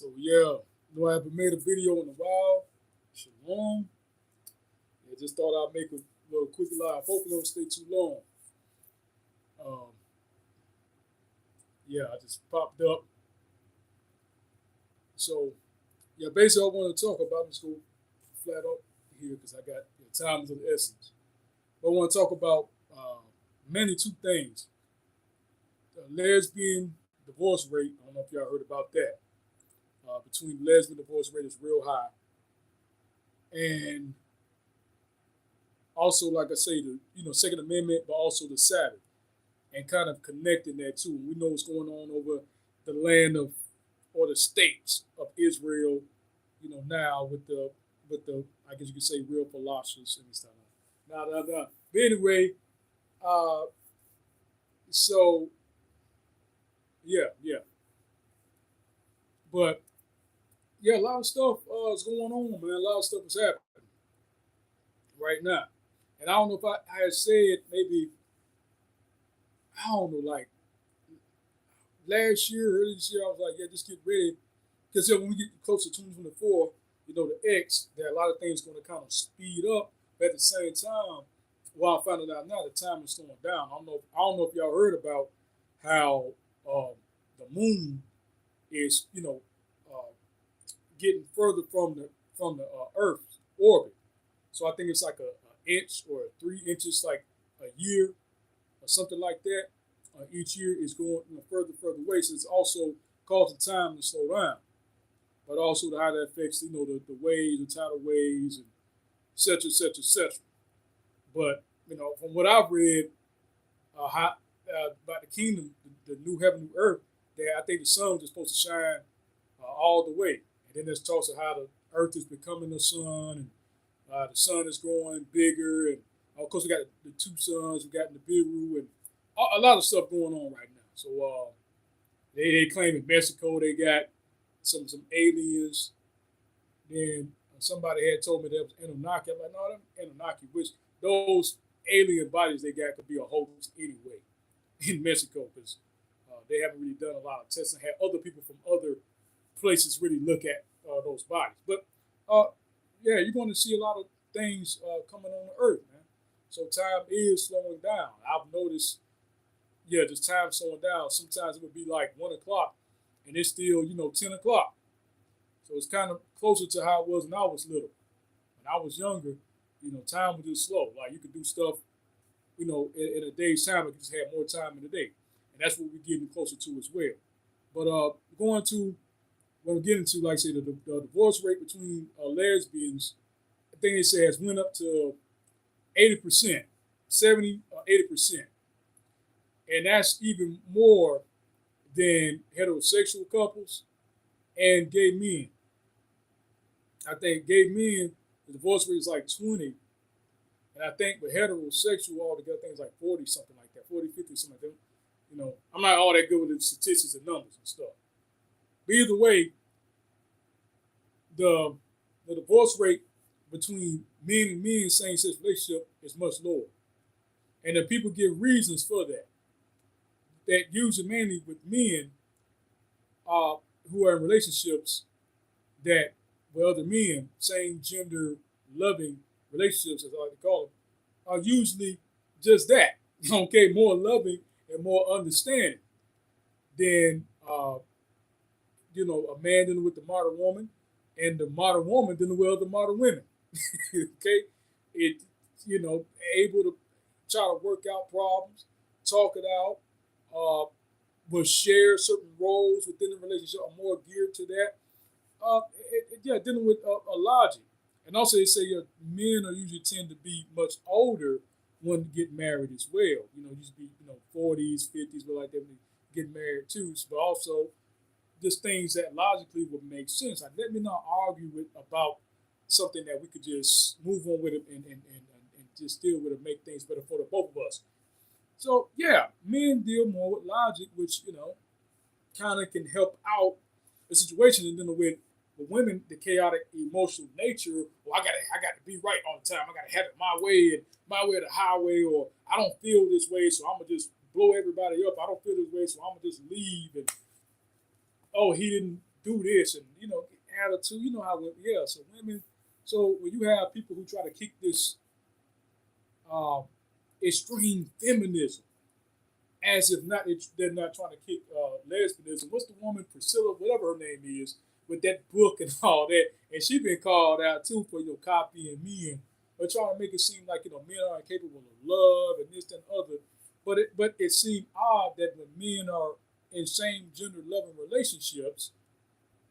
So yeah, no, I haven't made a video in a while. Shalom. I just thought I'd make a little quick live. Hopefully, don't stay too long. Um, yeah, I just popped up. So yeah, basically, I want to talk about. I'm just go flat up here because I got time of the essence. But I want to talk about mainly two things: the lesbian divorce rate. I don't know if y'all heard about that. Between the lesbian divorce rate is real high, and also, like I say, the Second Amendment, but also the Sabbath, and kind of connecting that too. We know what's going on over the land of or the states of Israel, now with the I guess you could say real philosophers and stuff. Now. But anyway, uh, so yeah, but yeah, a lot of stuff is going on, man. A lot of stuff is happening right now, and I don't know if I had said maybe I don't know like last year, early this year, I was like, yeah, just get ready. Because when we get closer to 2024, the X, there are a lot of things going to kind of speed up. But at the same time, while I found it out now, the time is slowing down. I don't know if y'all heard about how the moon is, uh, getting further from the Earth's orbit. So I think it's like a inch or 3 inches, like a year or something like that. Each year is going further away, so it's also causing time to slow down. But also how that affects the waves, the tidal waves, and et cetera, et cetera, et cetera. But from what I've read, how, about the kingdom, the new heaven, new earth, that I think the sun is supposed to shine all the way. And then there's talks of how the earth is becoming the sun, and the sun is growing bigger, and of course we got the two suns, we got Nibiru, and a lot of stuff going on right now. So they claim in Mexico they got some aliens. Then somebody had told me there was Anunnaki. I'm like, no, them Anunnaki, which those alien bodies they got could be a hoax anyway in Mexico because they haven't really done a lot of tests and had other people from other places really look at those bodies. But uh, yeah, you're going to see a lot of things coming on the earth, man. So time is slowing down. I've noticed, yeah, just time slowing down. Sometimes it would be like 1 o'clock, and it's still 10 o'clock. So it's kind of closer to how it was when I was little. When I was younger, time was just slow. Like you could do stuff, in a day's time, but you just had more time in the day, and that's what we're getting closer to as well. But going to what I'm getting to, like I say, the divorce rate between lesbians, I think they say has went up to 80%, 70 or 80%, and that's even more than heterosexual couples and gay men. I think gay men, the divorce rate is like 20, and I think with heterosexual altogether, I think it's like 40 something like that, 40, 50 something like that. I'm not all that good with the statistics and numbers and stuff. But either way, the the divorce rate between men and men same sex relationship is much lower, and the people give reasons for that. That usually mainly with men uh, who are in relationships that with other men, same gender loving relationships, as I like to call them, are usually just that. Okay, more loving and more understanding than a man dealing with the modern woman and the modern woman dealing with other modern women. Okay, it able to try to work out problems, talk it out, uh, will share certain roles within the relationship are more geared to that. Yeah, dealing with a logic, and also they say men are usually tend to be much older when they get married as well. Used to be 40s, 50s, but like they get married too. But also just things that logically would make sense. Like, let me not argue with about something that we could just move on with it and just deal with it, make things better for the both of us. So yeah, men deal more with logic, which kind of can help out the situation, and then with women, the chaotic emotional nature. Well, I got to be right all the time. I got to have it my way and my way or the highway, or I don't feel this way, so I'm gonna just blow everybody up. I don't feel this way, so I'm gonna just leave. And oh, he didn't do this and attitude. You know how yeah. So women. So when you have people who try to kick this um, extreme feminism, as if not they're not trying to kick lesbianism. What's the woman Priscilla, whatever her name is, with that book and all that, and she been called out too for copying men, or trying to make it seem like men are incapable of love and this and other. But it seemed odd that when men are in same gender loving relationships,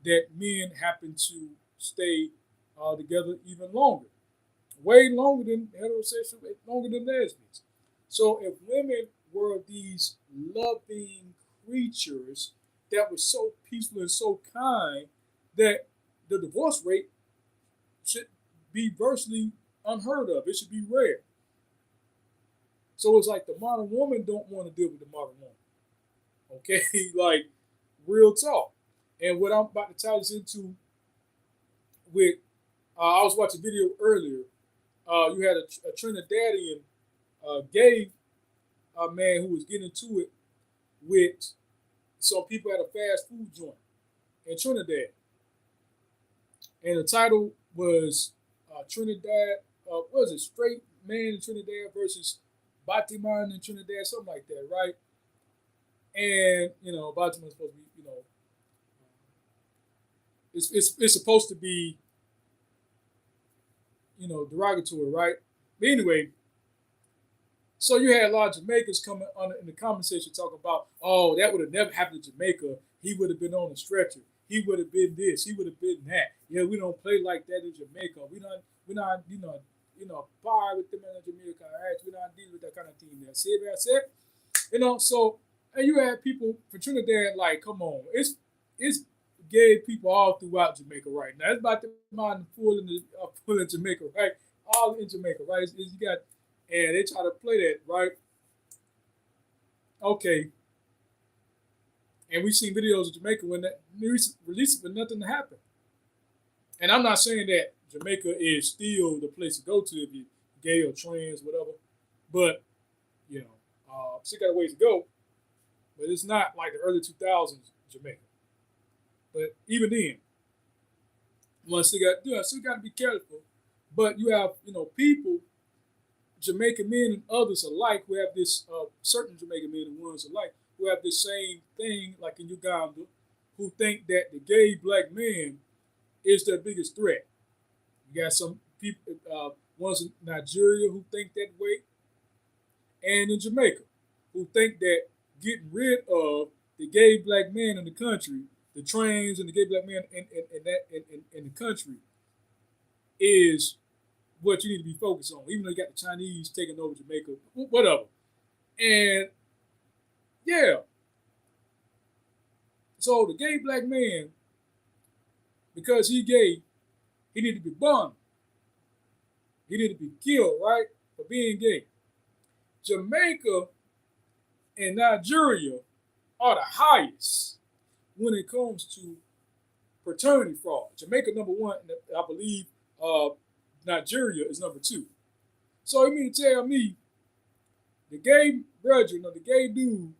that men happen to stay together even longer, way longer than heterosexual, longer than lesbians. So if women were these loving creatures that were so peaceful and so kind, that the divorce rate should be virtually unheard of. It should be rare. So it's like the modern woman don't want to deal with the modern woman. Okay, like real talk. And what I'm about to tie this into with, I was watching a video earlier. You had a Trinidadian gay man who was getting into it with some people at a fast food joint in Trinidad, and the title was Trinidad. What was it? Straight man in Trinidad versus Batiman in Trinidad, something like that, right? And Batiman's supposed to be, it's supposed to be, derogatory, right? But anyway, so you had a lot of Jamaicans coming on in the comment section talking about, oh, that would have never happened to Jamaica. He would have been on a stretcher. He would have been this. He would have been that. Yeah, we don't play like that in Jamaica. We're not, bar with them in Jamaica. All right, we don't deal with that kind of thing there. See what I said? So and you had people from Trinidad like, come on, it's gay people all throughout Jamaica right now. It's about the mind full in Jamaica, right? All in Jamaica, right? You got, and they try to play that, right? Okay, and we've seen videos of Jamaica when that news released, but nothing happened. And I'm not saying that Jamaica is still the place to go to if you're gay or trans, whatever. But still got a ways to go. But it's not like the early 2000s Jamaica. But even then, one still got to be careful. But you have people, Jamaican men and others alike, who have this certain Jamaican men and ones alike who have this same thing, like in Uganda, who think that the gay black man is their biggest threat. You got some people, ones in Nigeria who think that way, and in Jamaica, who think that getting rid of the gay black man in the country, the trans and the gay black man in the country, is what you need to be focused on. Even though you got the Chinese taking over Jamaica, whatever. And yeah, so the gay black man, because he gay, he need to be burned. He need to be killed, right, for being gay. Jamaica and Nigeria are the highest when it comes to fraternity fraud. Jamaica number one, and I believe Nigeria is number two. So you mean to tell me the gay brethren or the gay dude,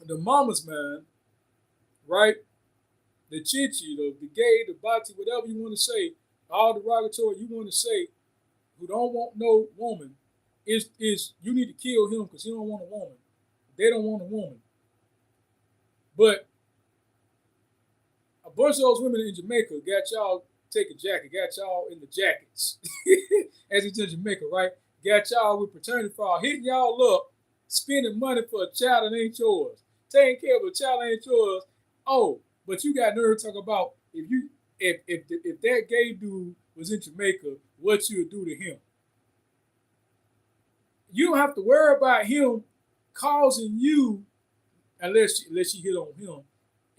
the mama's man, right? The chichi, the gay, the bati, whatever you want to say, all derogatory you want to say, who don't want no woman, is you need to kill him because he don't want a woman. They don't want a woman. But a bunch of those women in Jamaica got y'all take a jacket, got y'all in the jackets, as it's in Jamaica, right? Got y'all with fraternity fraud, hitting y'all up, spending money for a child that ain't yours, taking care of a child that ain't yours. Oh, but you got nerve to talk about if that gay dude was in Jamaica, what you would do to him. You don't have to worry about him causing you unless you hit on him.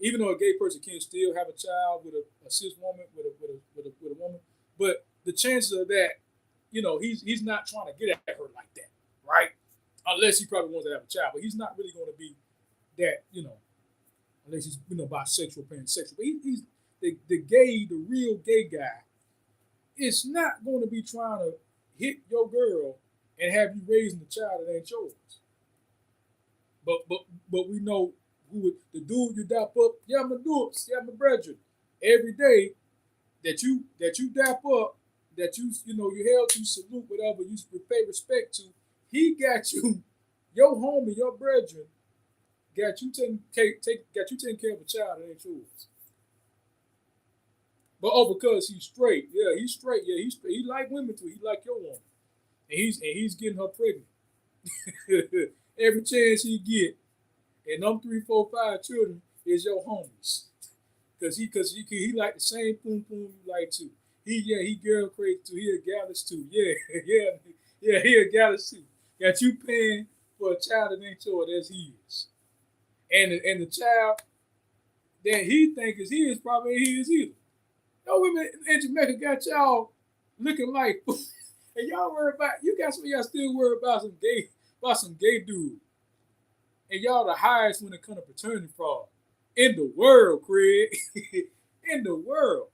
Even though a gay person can still have a child with a cis woman with a woman, but the chances of that, he's not trying to get at her like that, right? Unless he probably wants to have a child, but he's not really going to be that, unless he's bisexual, pansexual. But he's the real gay guy. It's not going to be trying to hit your girl and have you raising the child that ain't yours. But we know the dude you dap up, yeah, my dudes, yeah, my brethren. Every day that you dap up, that you held to salute, whatever you pay respect to, he got you, your homie, your brethren, got you taking care of a child that ain't yours. But because he's straight, yeah, he's straight, yeah, he like women too. He like your woman, and he's getting her pregnant every chance he get. And them 3, 4, 5 children is your homies, cause he like the same poom poom you like too. He girl crazy too. He a gallus too. Yeah, yeah, yeah. He a gallus too. Got you paying for a child that ain't yours as he is, and the child that he think is his probably ain't his either. No women in Jamaica got y'all looking like, and y'all worry about you got some of y'all still worry about some gay dude, and y'all the highest when it comes to paternity fraud in the world, Craig. In the world,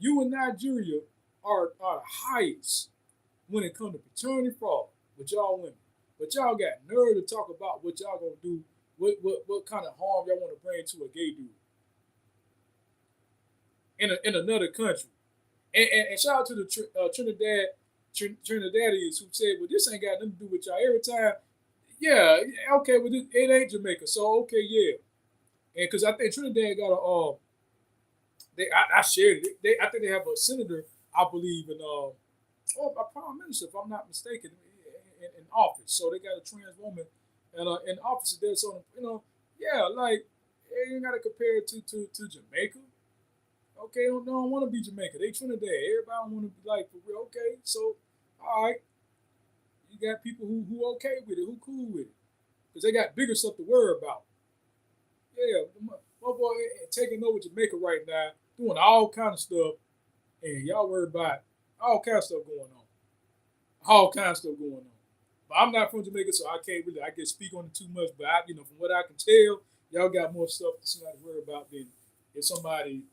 you and Nigeria are the highest when it comes to paternity fraud with y'all women. But y'all got nerve to talk about what y'all gonna do, what kind of harm y'all want to bring to a gay dude in another country. And shout out to the Trinidadians who said, "Well, this ain't got nothing to do with y'all." Every time, yeah, okay, well, it ain't Jamaica, so okay, yeah, and because I think Trinidad got I shared it. I think they have a senator, I believe, a prime minister, if I'm not mistaken, in office. So they got a trans woman in office there. So yeah, like you ain't gotta compare it to Jamaica. Okay, don't want to be Jamaica. They Trinidad. Everybody want to be like for real. Okay, so all right, you got people who okay with it, who cool with it, because they got bigger stuff to worry about. Yeah, my boy taking over Jamaica right now, doing all kind of stuff, and y'all worry about all kind of stuff going on, all kind of stuff going on. But I'm not from Jamaica, so I can't really, I can speak on it too much. But from what I can tell, y'all got more stuff to somebody to worry about than if somebody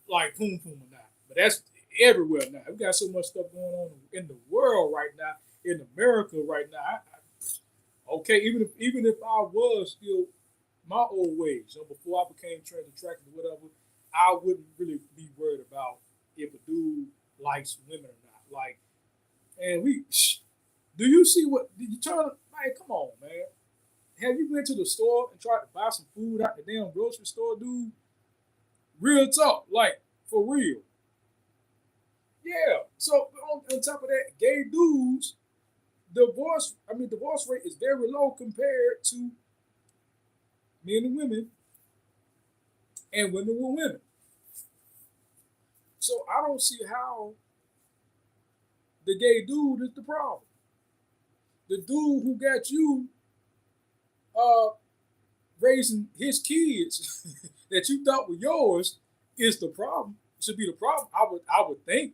like Poom Poom or not. But that's everywhere now. We got so much stuff going on in the world right now, in America right now. Okay, even if I was still my old ways, before I became trans attracted or whatever, I wouldn't really be worried about if a dude likes women or not. Like, and do you see what? Did you turn? Man, come on, man. Have you went to the store and tried to buy some food out the damn grocery store, dude? Real talk, like for real. Yeah. So on top of that, gay dudes, divorce rate is very low compared to men and women, and women with women. So I don't see how the gay dude is the problem. The dude who got you uh raising his kids that you thought were yours is the problem. Should be the problem. I would think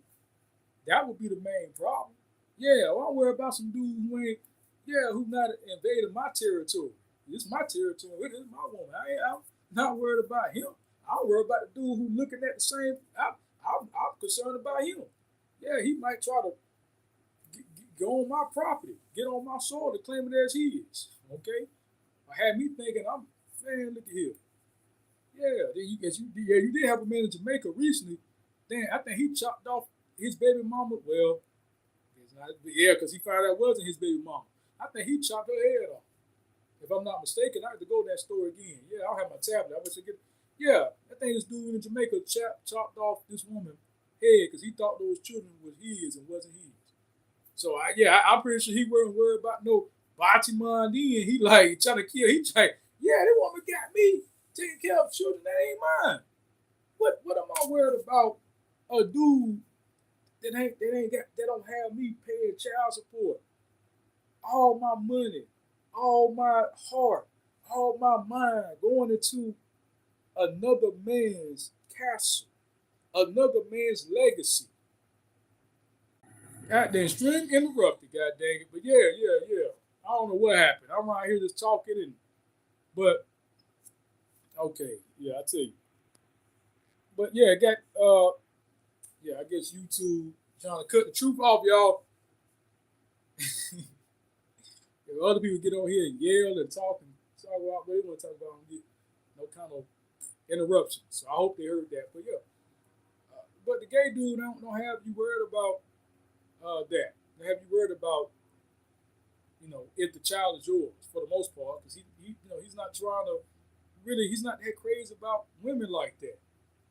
that would be the main problem. Yeah, well, I worry about some dude who not invading my territory. It's my territory. It is my woman. I'm not worried about him. I'm worried about the dude who looking at the same. I'm concerned about him. Yeah, he might try to go on my property, get on my soil to claim it as his. Okay, I had me thinking, man, look at here. Yeah, then you did have a man in Jamaica recently. Then I think he chopped off his baby mama. Well, it's not, yeah, because he found out it wasn't his baby mama. I think he chopped her head off. If I'm not mistaken, I have to go to that store again. Yeah, I'll have my tablet. I wish I could. Yeah, I think this dude in Jamaica chopped off this woman's head because he thought those children was his and wasn't his. So I'm pretty sure he wasn't worried about no Batiman then. He like trying to kill. He like, yeah, that woman got me taking care of children that ain't mine. What am I worried about? A dude that don't have me paying child support, all my money, all my heart, all my mind going into another man's castle, another man's legacy. God damn, string interrupted, god dang it. But yeah. I don't know what happened. I'm right here just talking but okay, yeah, I tell you. But yeah, got I guess YouTube trying to cut the truth off, y'all. If other people get on here and yell and talk about what they want to talk about, no kind of interruptions. So I hope they heard that. But yeah, but the gay dude don't have you worried about that. They have you worried about if the child is yours for the most part, because he's not trying to really, he's not that crazy about women like that,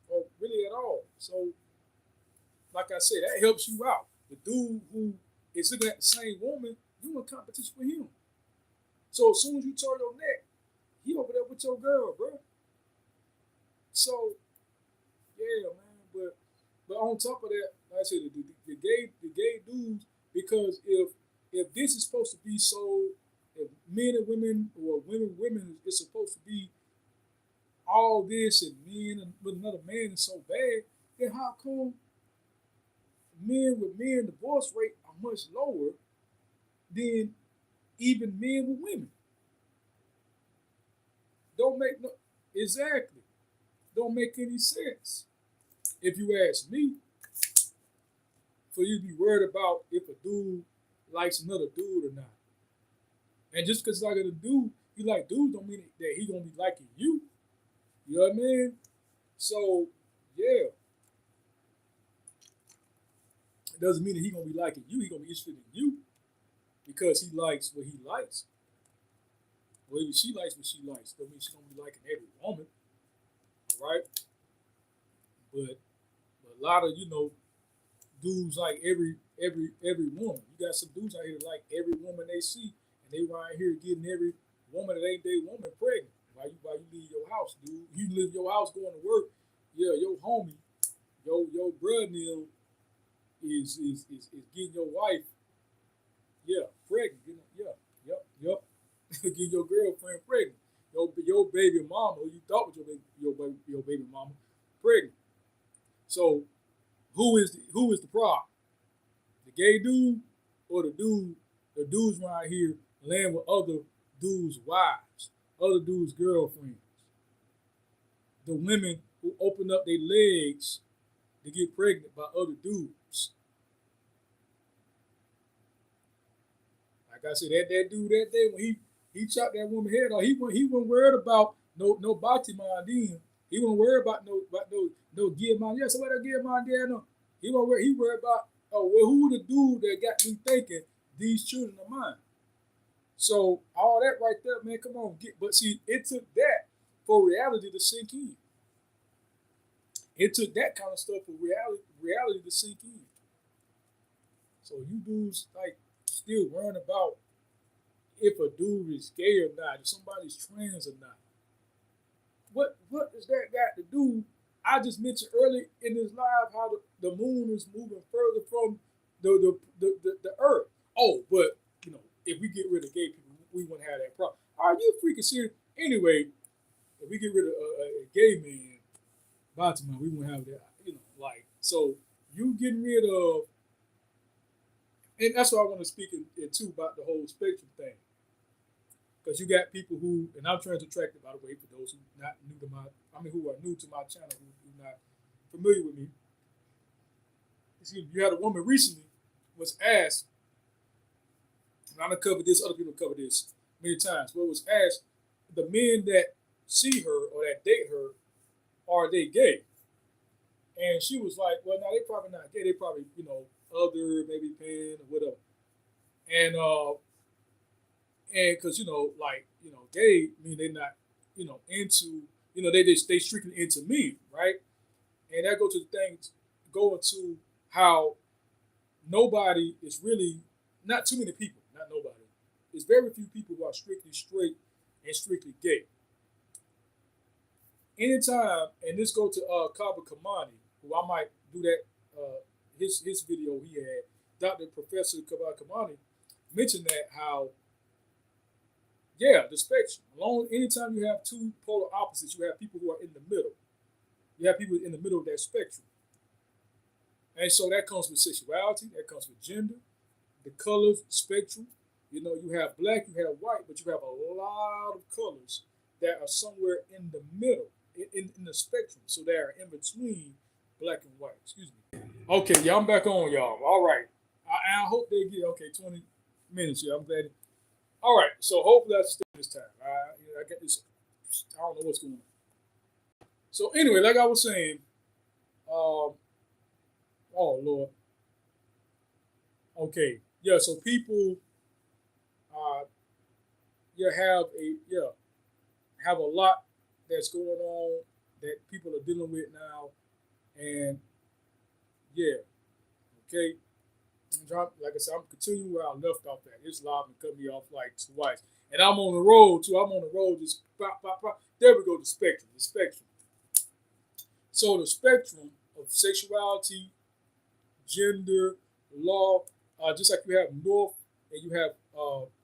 or really at all. So like I said, that helps you out. The dude who is looking at the same woman, you in competition with him. So as soon as you turn your neck, he over there with your girl, bro. So yeah, man. But on top of that, like I said, the gay dudes, because if this is supposed to be so, if men and women or women is supposed to be all this, and men and with another man is so bad, then how come men with men divorce rate are much lower than even men with women? Don't make no exactly. Don't make any sense. If you ask me, for you to be worried about if a dude likes another dude or not. And just because like a dude, you like dudes don't mean that he gonna be liking you. You know what I mean? So yeah, it doesn't mean that he gonna be liking you. He gonna be interested in you because he likes what he likes. Or even she likes what she likes. Don't mean she's gonna be liking every woman, all right? But a lot of dudes like every woman. You got some dudes out here that like every woman they see, and they right here getting every woman that ain't their woman pregnant. Why you leave your house, dude? You leave your house going to work. Yeah, your homie, your brother is getting your wife, yeah, pregnant. Yeah, yep. Getting your girlfriend pregnant. Your baby mama, who you thought was your baby mama, pregnant. So who is the problem? The gay dude or the dudes around here laying with other dudes' wives, other dudes' girlfriends, the women who open up their legs to get pregnant by other dudes. Like I said, that dude that day when he chopped that woman's head off, he wasn't worried about no body man then. He wasn't worried about no gear man. Yeah, somebody gear man there. No, he worried about, oh well, who the dude that got me thinking these children are mine. So all that right there, man, come on, but see, it took that for reality to sink in. It took that kind of stuff for reality to sink in. So you dudes like still worrying about if a dude is gay or not, if somebody's trans or not. What does that got to do? I just mentioned early in this live how the moon is moving further from the earth. Oh, but if we get rid of gay people, we wouldn't have that problem. Are you freaking serious? Anyway, if we get rid of a gay man, Baltimore, we wouldn't have that. Like so. You getting rid of, and that's what I want to speak in too about the whole spectrum thing. Because you got people who, and I'm trans attracted, by the way, for those who not new to who are new to my channel, who not familiar with me. You had a woman recently was asked, and I'm covered this, other people covered this many times, but was asked the men that see her or that date her, are they gay? And she was like, well, no, they probably not gay. They probably, other, maybe pan or whatever. And because gay mean they're not into they strictly into me, right? And that goes to the things going to how nobody is really, not too many people, not nobody, there's very few people who are strictly straight and strictly gay. Anytime, and this go to Kaba Kamani, who I might do that, his video he had, Dr. Professor Kaba Kamani mentioned that how, yeah, the spectrum. Along, anytime you have two polar opposites, you have people who are in the middle. You have people in the middle of that spectrum. And so that comes with sexuality, that comes with gender, the colors, the spectrum. You have black, you have white, but you have a lot of colors that are somewhere in the middle, in the spectrum. So they are in between black and white. Excuse me. Okay, yeah, I'm back on, y'all. All right. I hope they get, okay, 20 minutes here. I'm glad. All right, so hopefully I stay this time. I got this. I don't know what's going on. So anyway, like I was saying, um, oh Lord, okay, yeah. So people, uh, yeah have a lot that's going on that people are dealing with now, and yeah, okay. Like I said, I'm continuing where I left off at. It's live and cut me off like twice, and I'm on the road too. I'm on the road, just pop, pop, pop. There we go. The spectrum, the spectrum. So the spectrum of sexuality, gender, law, just like you have north and you have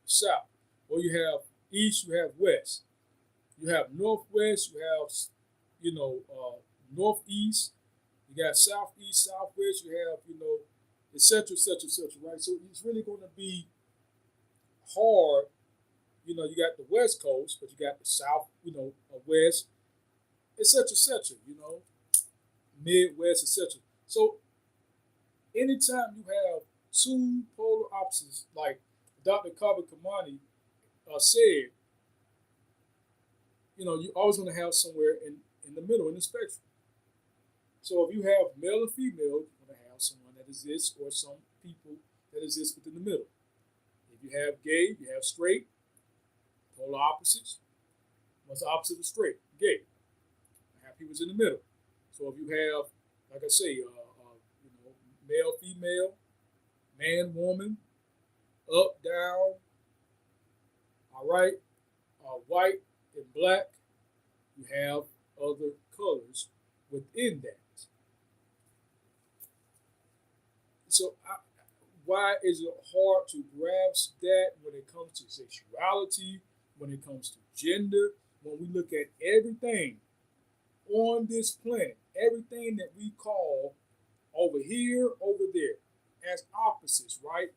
south, or you have east, you have west. You have northwest, you have northeast, you got southeast, southwest, you have etc. etc. etc. Right. So it's really going to be hard. You got the west coast, but you got the south, west, etc. etc. Midwest, etc. So anytime you have two polar opposites, like Dr. Kaba Kamani said, you always going to have somewhere in the middle in the spectrum. So if you have male and female, you're going to have someone that exists or some people that exist within the middle. If you have gay, you have straight, polar opposites. What's the opposite of straight? Gay. You have people in the middle. So if you have, like I say, male, female, man, woman, up, down, all right, white and black, you have other colors within that. So why is it hard to grasp that when it comes to sexuality, when it comes to gender, when we look at everything on this planet, everything that we call over here, over there, as opposites, right?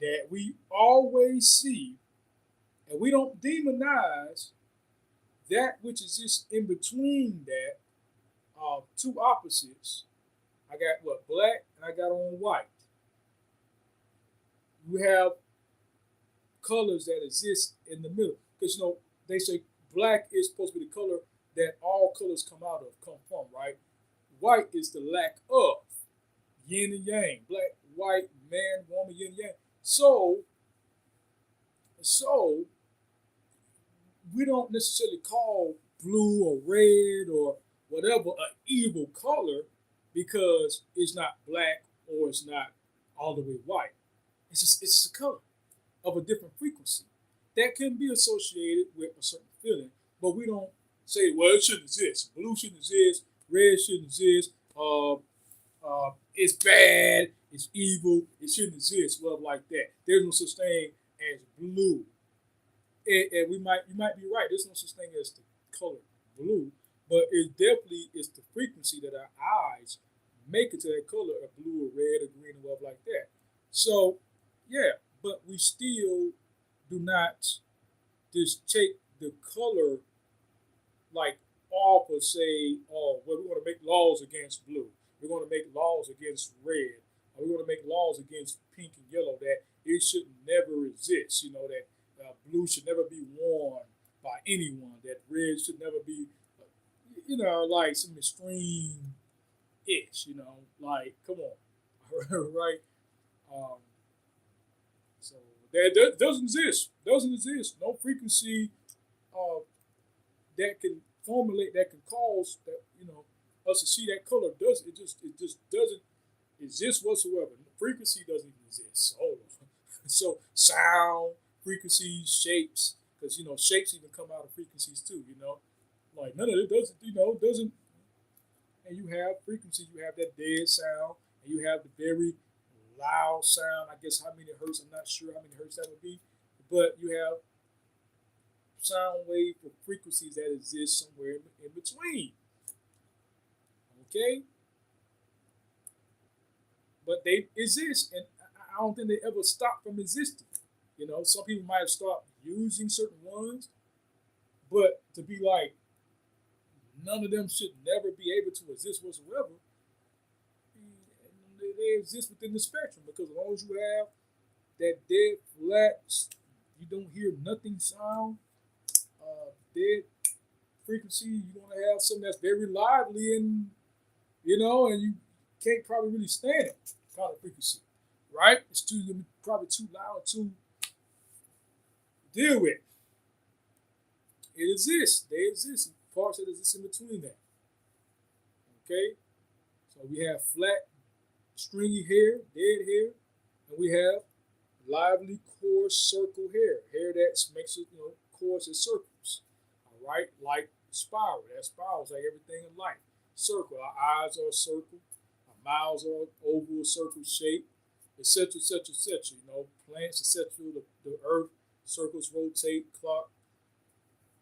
That we always see, and we don't demonize that which exists in between that two opposites. I got what, black, and I got on white. You have colors that exist in the middle, because they say black is supposed to be the color that all colors come from, right? White is the lack of yin and yang, black, white, man, woman, yin and yang. So we don't necessarily call blue or red or whatever an evil color because it's not black or it's not all the way white. It's just a color of a different frequency that can be associated with a certain feeling, but we don't say, well, it shouldn't exist. Blue shouldn't exist. Red shouldn't exist. It's bad. It's evil. It shouldn't exist. Well, like that. There's no such thing as blue. And you might be right. There's no such thing as the color blue, but it definitely is the frequency that our eyes make it to that color of blue or red or green or whatever like that. So, yeah, but we still do not just take the color like off or say, oh, well, we're going to make laws against blue. We're going to make laws against red. Or we're going to make laws against pink and yellow that it should never exist. That blue should never be worn by anyone. That red should never be, like some extreme itch. Like come on, right? Um, so that doesn't exist. Doesn't exist. No frequency uh, that can formulate that can cause that us to see that color. It just doesn't exist whatsoever. The frequency doesn't even exist. So sound, frequencies, shapes, because shapes even come out of frequencies too. Like none of it doesn't. And you have frequencies. You have that dead sound, and you have the very loud sound. I guess how many hertz? I'm not sure how many hertz that would be, but you have sound wave for frequencies that exist somewhere in between. Okay, but they exist, and I don't think they ever stop from existing. Some people might have stopped using certain ones, but to be like none of them should never be able to exist whatsoever. They exist within the spectrum because as long as you have that dead flat, you don't hear nothing sound. dead frequency. You want to have something that's very lively and and you can't probably really stand it kind of frequency, right? It's probably too loud to deal with. It exists. They exist. Parts that exist in between that. Okay, so we have flat, stringy hair, dead hair, and we have lively, coarse, circle hair that makes it, coarse as circles. All right, like spiral. That spirals like everything in life. Circle. Our eyes are a circle. Our mouths are oval, circle shape, etc., etc., etc. Plants, etc. The earth circles rotate, clock.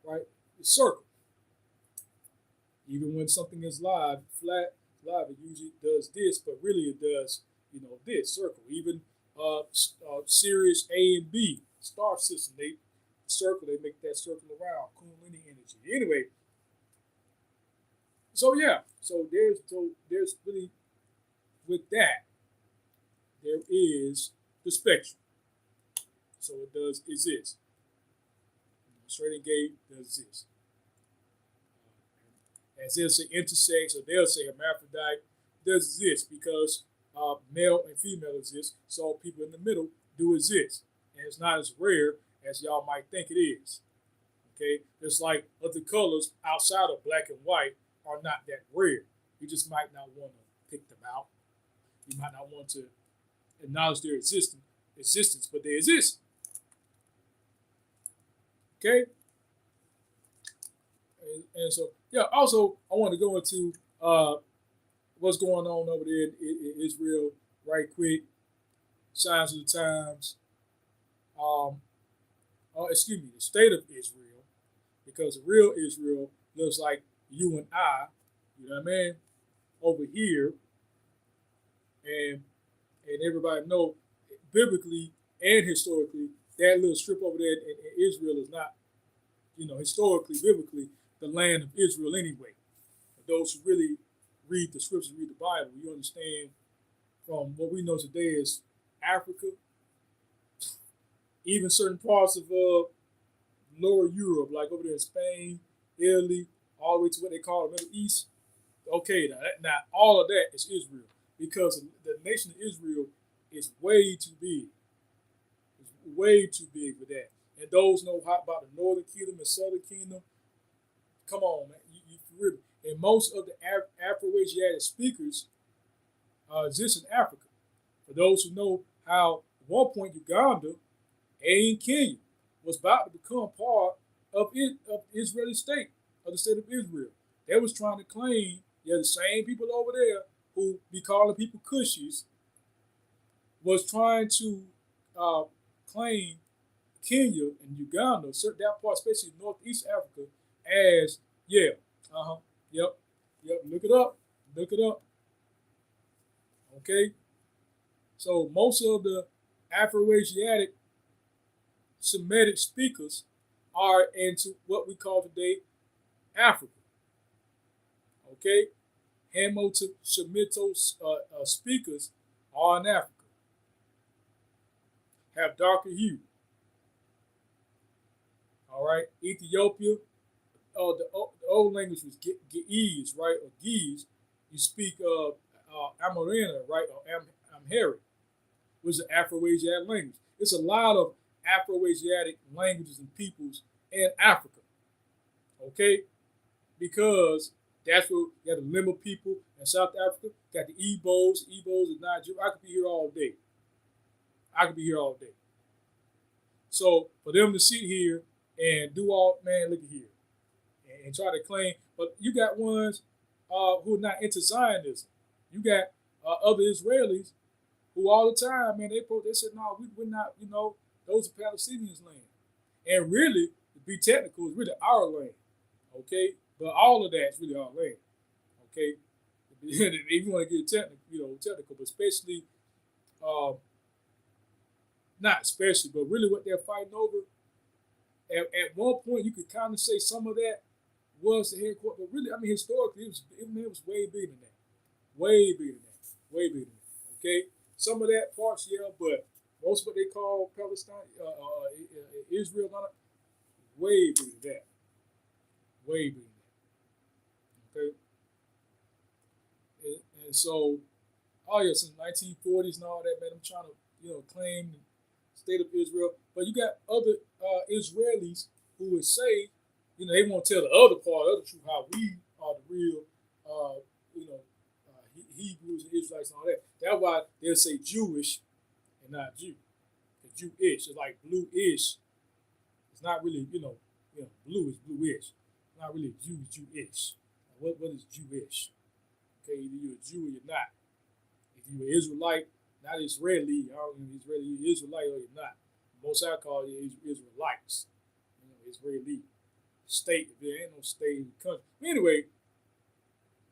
Right, it's circle. Even when something is flat, live, it usually does this, but really it does, this circle. Even Sirius A and B star system, they circle. They make that circle around Kundalini energy. Anyway, so yeah, so there's really with that there is the spectrum. So it does exist. Straight and gay does exist. As they'll say intersex or they'll say hermaphrodite does exist because male and female exist. So people in the middle do exist. And it's not as rare as y'all might think it is. Okay? Just like other colors outside of black and white are not that rare. You just might not want to pick them out. You might not want to acknowledge their existence, but they exist. Okay? And so, yeah, also, I want to go into what's going on over there in Israel right quick. Signs of the times. The state of Israel, because the real Israel looks like you and I, you know what I mean, over here, and everybody know biblically and historically that little strip over there in Israel is not, historically, biblically, the land of Israel anyway. For those who really read the scriptures, read the Bible, you understand from what we know today is Africa, even certain parts of lower Europe, like over there in Spain, Italy, all the way to what they call the Middle East. Okay, now all of that is Israel because the nation of Israel is way too big. It's way too big for that. And those know how about the Northern Kingdom and Southern Kingdom. Come on, man. You really. And most of the Afro-Asiatic speakers exist in Africa. For those who know how at one point Uganda and Kenya was about to become part of Israeli state, of the state of Israel. They was trying to claim, the same people over there who be calling people Cushis was trying to claim Kenya and Uganda, that part, especially Northeast Africa, as yep, look it up. Okay, so most of the Afro-Asiatic Semitic speakers are into what we call today Africa. Okay, Hamo-Semitic speakers are in Africa, have darker hue. All right, Ethiopia. The old language was Ge'ez, right, or Ge'ez. You speak Amerindian, right, or Amharic, which is an Afro-Asiatic language. It's a lot of Afro-Asiatic languages and peoples in Africa, okay? Because that's where you got the Lima people in South Africa, got the Igbos in Nigeria. I could be here all day. So for them to sit here and do all, man, look at here, and try to claim, but you got ones who are not into Zionism. You got other Israelis who all the time, man, they said, no, we're not, those are Palestinians' land. And really, to be technical, it's really our land, okay? But all of that is really our land, okay? If you want to get technical, but especially, not especially, but really what they're fighting over, at one point you could kind of say some of that was the headquarters, but really, I mean, historically, it was way bigger than that, okay? Some of that parts, yeah, but most of what they call Palestine, Israel, way bigger than that. way bigger than that. Okay, and so, oh yeah, since 1940s and all that, man, I'm trying to claim the state of Israel, but you got other Israelis who would say, they won't tell the other part, the other truth, how we are the real, you know, Hebrews and Israelites and all that. That's why they'll say Jewish and not Jew. The Jewish is like bluish. It's not really, blue is bluish. It's not really Jew, Jewish. What is Jewish? Okay, either you're a Jew or you're not. If you're an Israelite, not Israeli, Israeli, you're Israelite or you're not. Most I call you Israelites. Israeli state. If there ain't no state in the country. Anyway,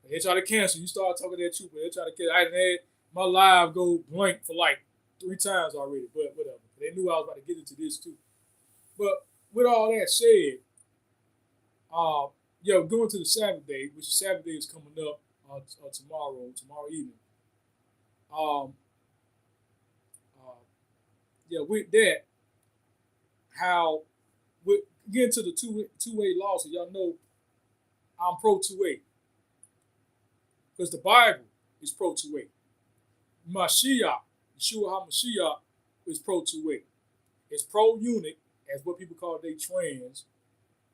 they try to cancel. You start talking that truth, but they try to cancel. I had my live go blank for like 3 times already, but whatever. They knew I was about to get into this too. But with all that said, going to the Sabbath day, which the Sabbath day is coming up tomorrow evening. With that, how we get into the two-way law, so y'all know I'm pro two-way. Because the Bible is pro two-way. Mashiach, Yeshua HaMashiach, is pro two-way. It's pro-unit, as what people call they trans.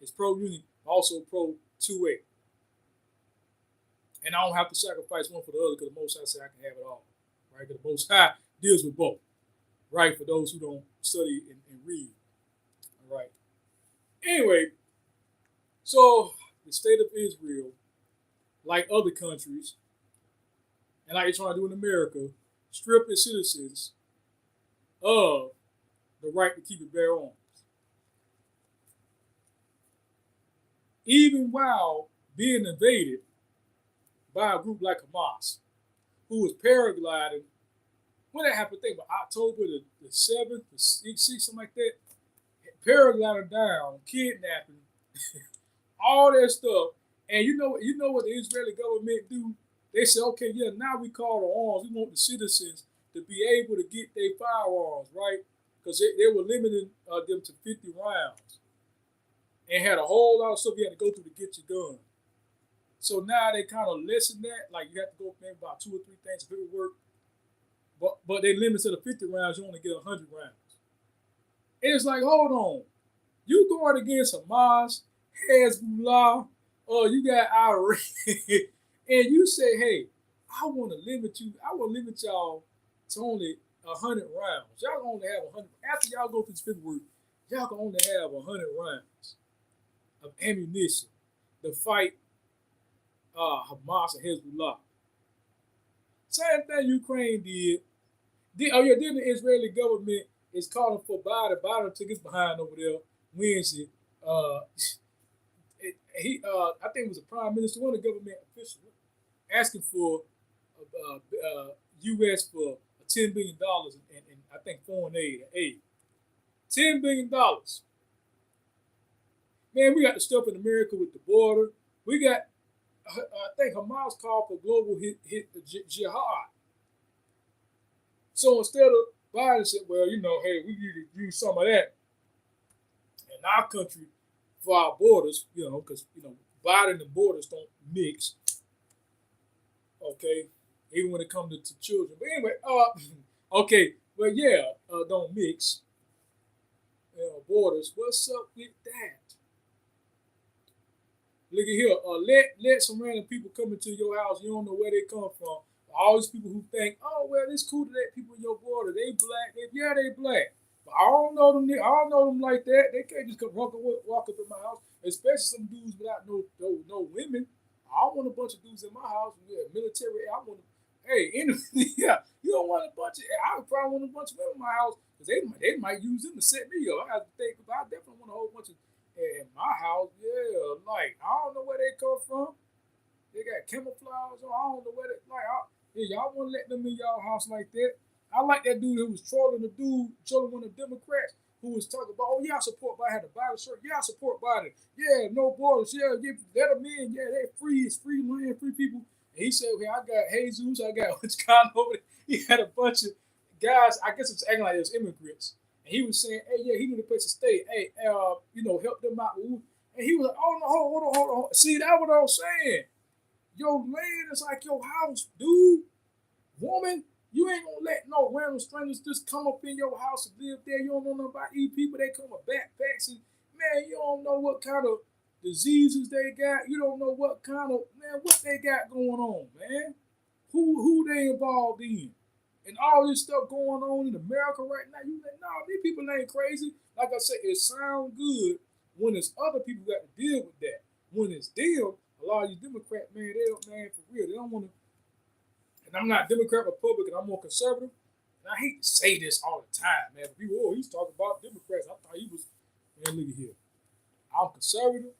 It's pro-unit, also pro two-way. And I don't have to sacrifice one for the other because the Most High said I can have it all. Right? Because the Most High deals with both. Right? For those who don't study and read. All right. Anyway, so the state of Israel, like other countries, and like they're trying to do in America, strip its citizens of the right to keep and bear arms. Even while being invaded by a group like Hamas, who was paragliding, when that happened, I think about October the 7th, the 6th, something like that, paragliding down, kidnapping, all that stuff. And you know what the Israeli government do? They say, okay, yeah, now we call the arms. We want the citizens to be able to get their firearms, right? Because they were limiting them to 50 rounds. And had a whole lot of stuff you had to go through to get your gun. So now they kind of lessen that. Like you have to go maybe about 2 or 3 things if it would work. But they limit to the 50 rounds, you only get 100 rounds. And it's like, hold on. You going against Hamas, Hezbollah, you got Iran, and you say, hey, I want to limit y'all to only 100 rounds. Y'all can only have 100. After y'all go through this paperwork, y'all can only have 100 rounds of ammunition to fight Hamas and Hezbollah. Same thing Ukraine did. Then the Israeli government is calling for Biden. Biden took his behind over there Wednesday. I think it was a prime minister, one of the government officials, asking for U.S. for $10 billion and I think foreign aid. $10 billion. Man, we got the stuff in America with the border. We got, I think Hamas called for global jihad. So instead of Biden said, well, hey, we need to use some of that in our country for our borders, because, Biden and borders don't mix. Okay. Even when it comes to children. But anyway, okay. Well, yeah, don't mix. Borders. What's up with that? Look at here. Let some random people come into your house. You don't know where they come from. All these people who think, oh, well, it's cool to let people in your border. They black. They black. But I don't know them. I don't know them like that. They can't just come walk up in my house. Especially some dudes without no women. I don't want a bunch of dudes in my house. Yeah, military. I want. Hey, yeah, you don't want a bunch of. I probably want a bunch of women in my house because they might use them to set me up. I have to think about. I definitely want a whole bunch of in my house. Yeah, like I don't know where they come from. They got camouflage on. I don't know where they like. Y'all want to let them in y'all house like that? I like that dude who was trolling one of the Democrats who was talking about, oh yeah, I support Biden. Had a Biden shirt. Yeah, I support Biden. Yeah, no borders. Yeah, let them in. Yeah, they're free. It's free land, free people. And he said, okay, I got Jesus. I got what's kind over there. He had a bunch of guys. I guess it's acting like it was immigrants. And he was saying, hey, yeah, he need a place to stay. Hey, help them out. And he was like, oh no, hold on. See, that's what I was saying. Your land is like your house, dude. Woman, you ain't gonna let no random strangers just come up in your house and live there. You don't know nothing about these people. They come with backpacks and man, you don't know what kind of diseases they got. You don't know what kind of what they got going on, man. Who they involved in. And all this stuff going on in America right now, you like, nah, these people ain't crazy. Like I said, it sounds good when it's other people got to deal with that. When it's them, a lot of these Democrats, man, they don't, man, for real, they don't want to. And I'm not Democrat, Republican, I'm more conservative. And I hate to say this all the time, man. People, oh, he's talking about Democrats. I thought he was, man, look at here. I'm conservative,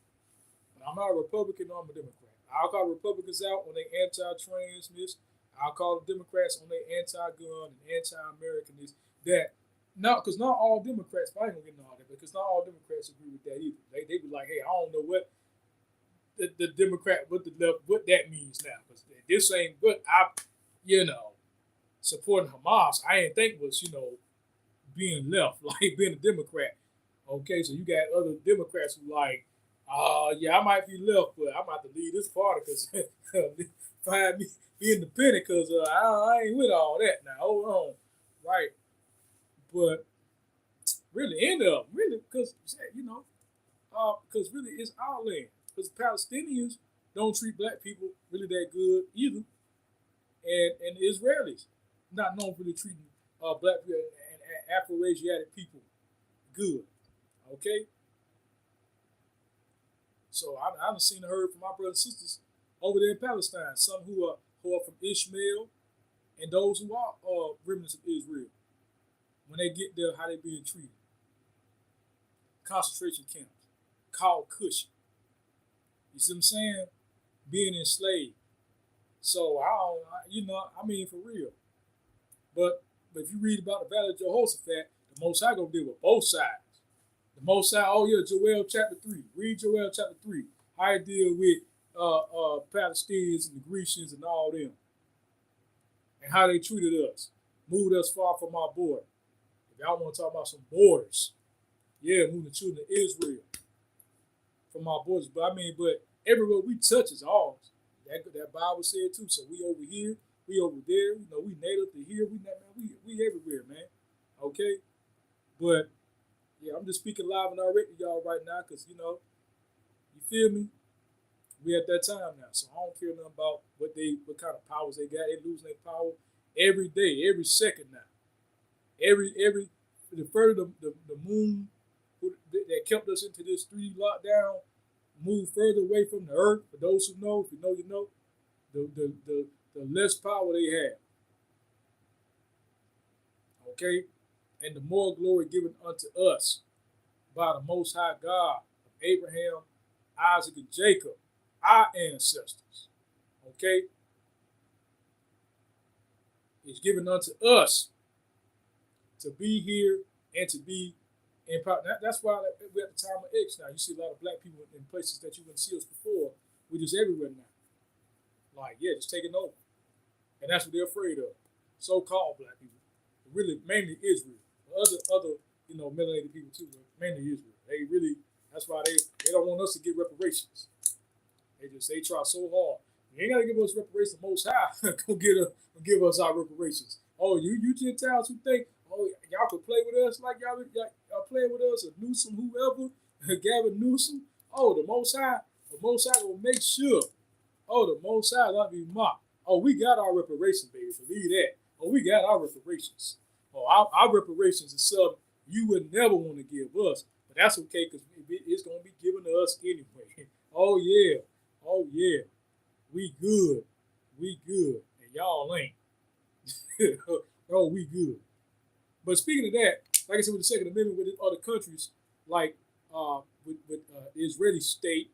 but I'm not a Republican or I'm a Democrat. I'll call Republicans out on their anti-transness. I'll call the Democrats on their anti-gun and anti-Americanism. That not because not all Democrats, but I ain't gonna get into all that because not all Democrats agree with that either. They be like, hey, I don't know what the Democrat, what the left, what that means now because this ain't what I, you know, supporting Hamas. I didn't think was being left like being a Democrat. Okay, so you got other Democrats who like, yeah, I might be left, but I'm about to leave this party because find me be independent because I ain't with all that now. Hold on, right? But really, end up really because because really it's our land. Because Palestinians don't treat black people really that good either, and the Israelis not known for really treating black people and Afro-Asiatic people good. Okay, so I've seen and heard from my brothers and sisters over there in Palestine, some who are from Ishmael, and those who are remnants of Israel. When they get there, how they being treated. Concentration camps, called Cush. You see what I'm saying? Being enslaved. So I mean for real. But if you read about the Valley of Jehoshaphat, the Most High gonna deal with both sides. The Most High, oh yeah, Joel chapter 3. Read Joel chapter 3. How it deal with Palestinians and the Grecians and all them. And how they treated us. Moved us far from our border. If y'all want to talk about some borders, yeah, moving the children of Israel from our borders. But everywhere we touch is ours. That Bible said too. So we over here, we over there. We native to here. We everywhere, man. Okay, but yeah, I'm just speaking live and direct to y'all right now because you feel me. We at that time now, so I don't care nothing about what kind of powers they got. They losing their power every day, every second now. Every the further the moon that kept us into this 3D lockdown move further away from the earth. For those who know, if you know, you know, the less power they have. Okay, and the more glory given unto us by the Most High God of Abraham, Isaac, and Jacob, our ancestors. Okay, is given unto us to be here and to be in power. That's why we're at the time of X now. You see a lot of black people in places that you wouldn't see us before. We're just everywhere now. Like, yeah, just taking over. And that's what they're afraid of. So-called black people. Really, mainly Israel. Other melanated people too, but mainly Israel. They really, that's why they don't want us to get reparations. They try so hard. You ain't gotta give us reparations. The Most High go give us our reparations. Oh, you Gentiles who think, oh, y'all could play with us like y'all playing with us, or Newsom, whoever, Gavin Newsom. Oh, the Most High will make sure. Oh, the Most High not be mocked. Oh, we got our reparations, baby. Believe that. Oh, we got our reparations. Oh, our reparations is something you would never want to give us, but that's okay because it's gonna be given to us anyway. Oh yeah, we good, and y'all ain't. Oh, we good. But speaking of that, like I said, with the Second Amendment with other countries, like with the Israeli state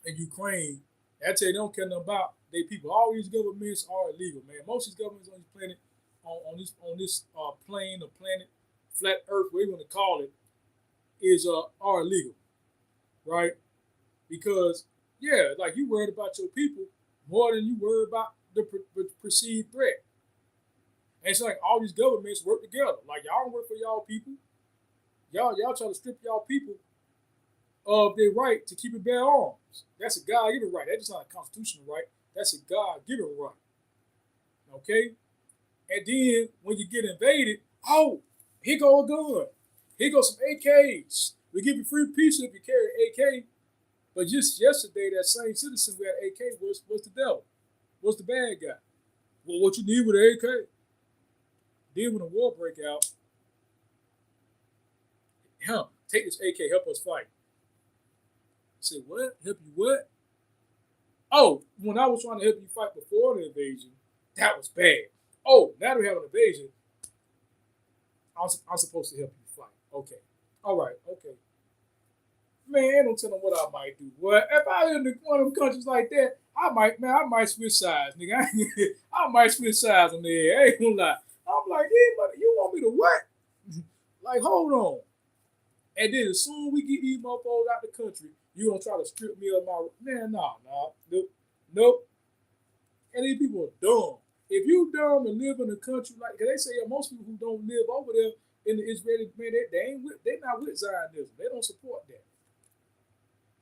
and Ukraine, I tell you, they don't care nothing about they people. All these governments are illegal, man. Most of these governments on this planet, on this plane or planet, flat Earth, whatever you want to call it, is are illegal, right? Because yeah, like you worried about your people more than you worry about the perceived threat. And it's like all these governments work together. Like y'all don't work for y'all people. Y'all try to strip y'all people of their right to keep and bear arms. That's a God-given right. That's just not a constitutional right. That's a God-given right. Okay? And then when you get invaded, oh, here go a gun. Here goes some AKs. We give you free pizza if you carry an AK. But just yesterday, that same citizen who had an AK was the devil, was the bad guy. Well, what you need with an AK? Then when the war break out, take this AK, help us fight. I said, what? Help you what? Oh, when I was trying to help you fight before the invasion, that was bad. Oh, now that we have an invasion, I'm supposed to help you fight. Okay. All right. Okay. Man, don't tell them what I might do. Well, if I live in one of them countries like that, I might switch sides, nigga. I might switch sides on there. I ain't gonna lie. I'm like, hey, you want me to what? Like, hold on. And then as soon as we get these motherfuckers out the country, you gonna try to strip me of my man? Nope. And these people are dumb. If you dumb to live in a country like, cause they say most people who don't live over there in the Israeli man, they not with Zionism. They don't support that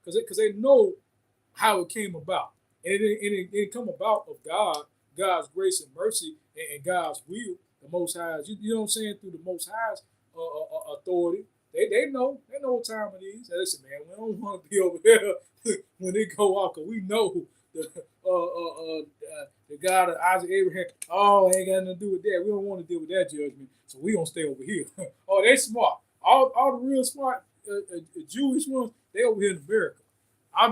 because they know how it came about, and it didn't come about of God's grace and mercy, and God's will. The Most High's, you know what I'm saying, through the Most High's authority. They know what time it is. They listen, man, we don't want to be over there when they go out, cause we know the God of Isaac, Abraham. Oh, ain't got nothing to do with that. We don't want to deal with that judgment, so we gonna stay over here. Oh, they smart. All the real smart Jewish ones, they over here in America. They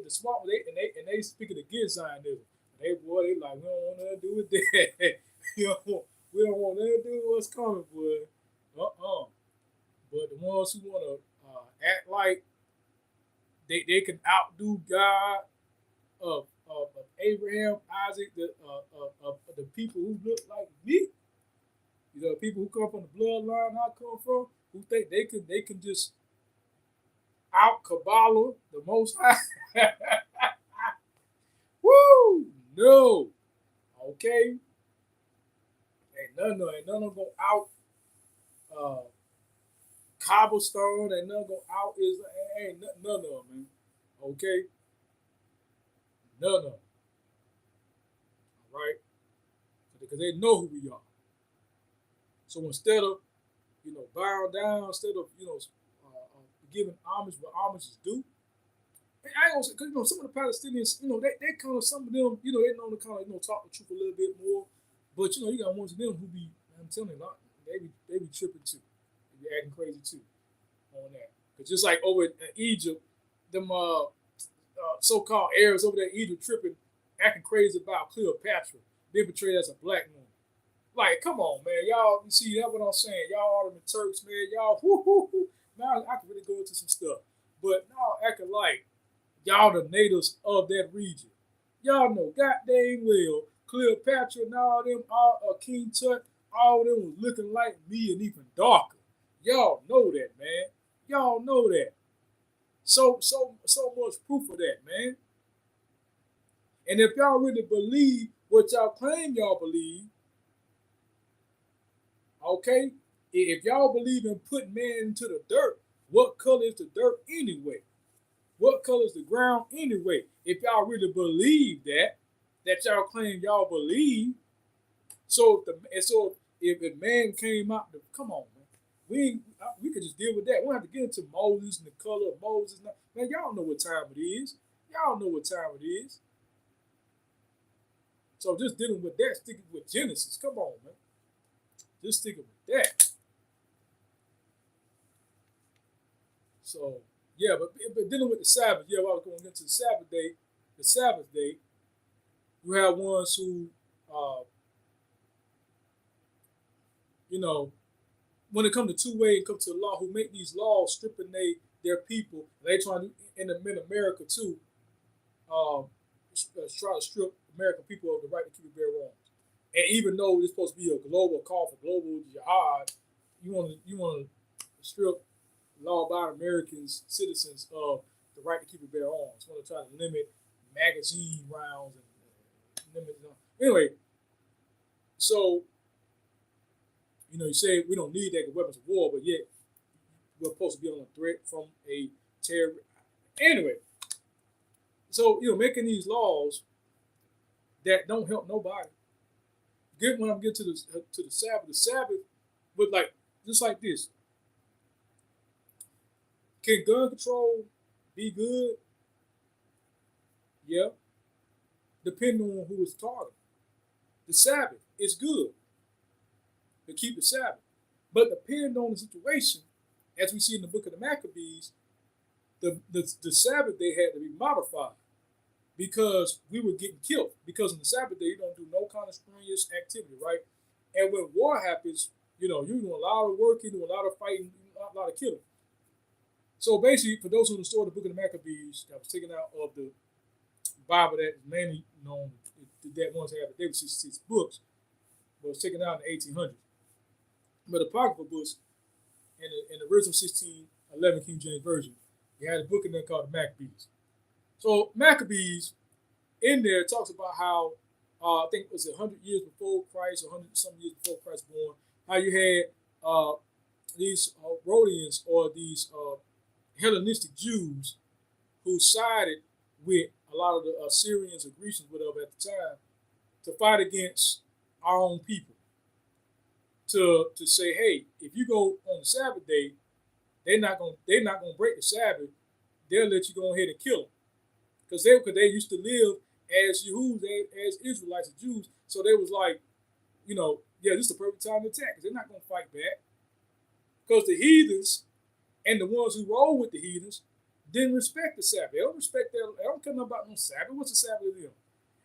the smart ones, they speaking against Zionism. They like, we don't want nothing to do with that. We don't want nothing to do with what's coming, boy. But the ones who want to act like they can outdo God of Abraham, Isaac, the people who look like me, people who come from the bloodline I come from, who think they can just out Kabbalah the Most High. Woo! No. Okay. Ain't none of them go out cobblestone. Ain't none go out is ain't none of them, man. Okay. None of them. All right. Because they know who we are. So instead of bowing down, instead of giving homage where homage is due. And I ain't gonna say, because some of the Palestinians, they kind of, some of them, they know to kind of talk the truth a little bit more. But you got ones of them who be, I'm telling you, they be tripping too. They be acting crazy too on that. Because just like over in Egypt, them so-called Arabs over there in Egypt tripping, acting crazy about Cleopatra being portrayed as a black woman. Like, come on, man, y'all. You see, that's what I'm saying. Y'all all the Turks, man. Y'all, now I can really go into some stuff, but y'all acting like y'all the natives of that region. Y'all know goddamn well Cleopatra and all them, King Tut, all of them was looking like me and even darker. Y'all know that, man. Y'all know that. So much proof of that, man. And if y'all really believe what y'all claim y'all believe, okay, if y'all believe in putting man into the dirt, what color is the dirt anyway? What color is the ground anyway? If y'all really believe that y'all claim y'all believe, so if a man came out, come on, man, we could just deal with that. We don't have to get into Moses and the color of Moses. Man, y'all know what time it is. Y'all know what time it is. So just dealing with that, sticking with Genesis. Come on, man. Just sticking with that. So yeah, but dealing with the Sabbath, I was going into the Sabbath day, you have ones who, when it comes to two-way and comes to the law, who make these laws stripping their people, they trying to in America too, try to strip American people of the right to keep and bear arms. And even though it's supposed to be a global call for global jihad, you want to strip law-abiding Americans, citizens, of the right to keep and bear arms. You want to try to limit magazine rounds and limit. Anyway, so you say we don't need that weapons of war, but yet we're supposed to be on a threat from a terror. Anyway, so making these laws that don't help nobody. Get when I'm getting to the Sabbath. The Sabbath, but like just like this, can gun control be good? Yeah, depending on who is targeted. The Sabbath is good to keep the Sabbath, but depending on the situation, as we see in the book of the Maccabees, the Sabbath day had to be modified because we were getting killed. Because on the Sabbath day, you don't do no kind of strenuous activity, right? And when war happens, you're doing a lot of work, you're doing a lot of fighting, a lot of killing. So basically, for those who restored the book of the Maccabees, that was taken out of the Bible that is mainly known, that ones have they were 66 books, but it was taken out in the 1800s. But the apocryphal books in the original 1611 King James Version, you had a book in there called the Maccabees. So Maccabees in there talks about how I think it was 100 years before Christ or 100 some years before Christ born, how you had these Rhodians or these Hellenistic Jews who sided with a lot of the Syrians or Grecians, whatever at the time, to fight against our own people. To say, hey, if you go on the Sabbath day, they're not gonna break the Sabbath. They'll let you go ahead and kill them because they used to live as Jews, as Israelites and Jews. So they was like, yeah, this is the perfect time to attack because they're not gonna fight back because the heathens and the ones who roll with the heathens didn't respect the Sabbath. They don't respect that. They don't care about no Sabbath. What's the Sabbath to them?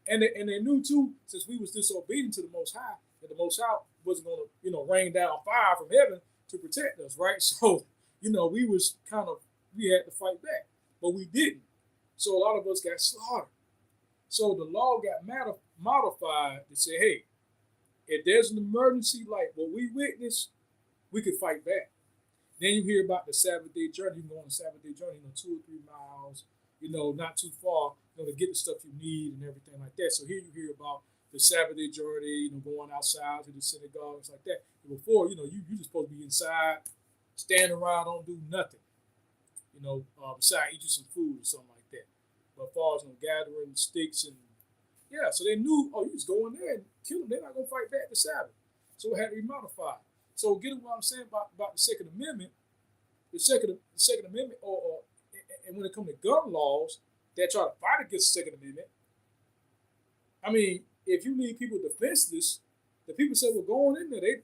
And they knew too, since we was disobedient to the Most High, that the Most High wasn't going to, rain down fire from heaven to protect us, right? So, we was we had to fight back, but we didn't. So a lot of us got slaughtered. So the law got modified to say, hey, if there's an emergency like what we witnessed, we could fight back. Then you hear about the Sabbath day journey. You can go on a Sabbath day journey, 2 or 3 miles, not too far, to get the stuff you need and everything like that. So here you hear about the Sabbath day journey, going outside to the synagogue, things like that. And before, you just supposed to be inside, stand around, don't do nothing, besides eat you some food or something like that. But as far as gathering sticks and so they knew, you just go in there and kill them. They're not gonna fight back the Sabbath. So it had to be modified. So getting what I'm saying about the Second Amendment, the Second Amendment, and when it comes to gun laws that try to fight against the Second Amendment, I mean, if you leave people defenseless, the people say, well, going in there, they,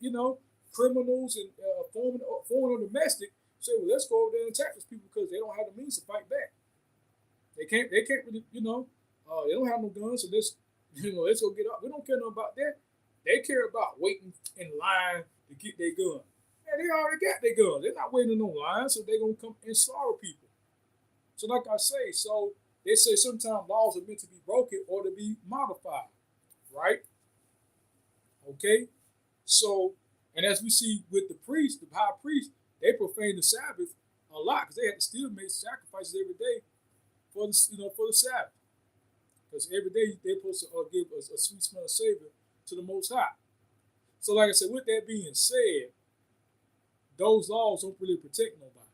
criminals and foreign or domestic, say, well, let's go over there and attack those people because they don't have the means to fight back. They can't really, they don't have no guns, so let's go get up. We don't care nothing about that. They care about waiting in line to get their gun. And they already got their gun. They're not waiting in no line, so they're going to come and slaughter people. So like I say, so they say sometimes laws are meant to be broken or to be modified, right? Okay? So, and as we see with the priest, the high priest, they profane the Sabbath a lot because they had to still make sacrifices every day for the Sabbath. Because every day they're supposed to give us a sweet smell savor to the Most High. So, like I said, with that being said, those laws don't really protect nobody.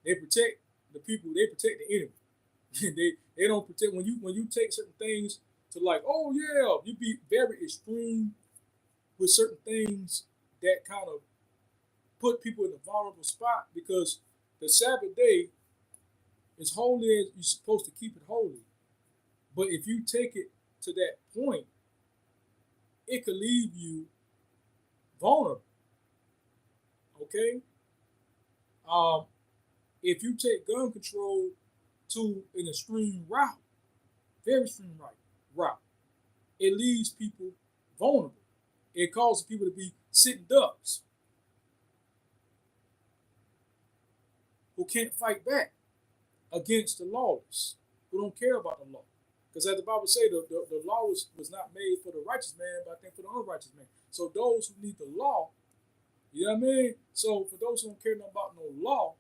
They protect the people. They protect the enemy. they don't protect when you take certain things to like, oh yeah, you be very extreme with certain things that kind of put people in a vulnerable spot because the Sabbath day is holy as you're supposed to keep it holy. But if you take it to that point, it could leave you vulnerable. Okay? If you take gun control to an extreme route, very extreme route, it leaves people vulnerable. It causes people to be sitting ducks who can't fight back against the lawless, who don't care about the law. Because as the Bible says, the law was not made for the righteous man, but I think for the unrighteous man. So those who need the law, you know what I mean? So for those who don't care nothing about no law,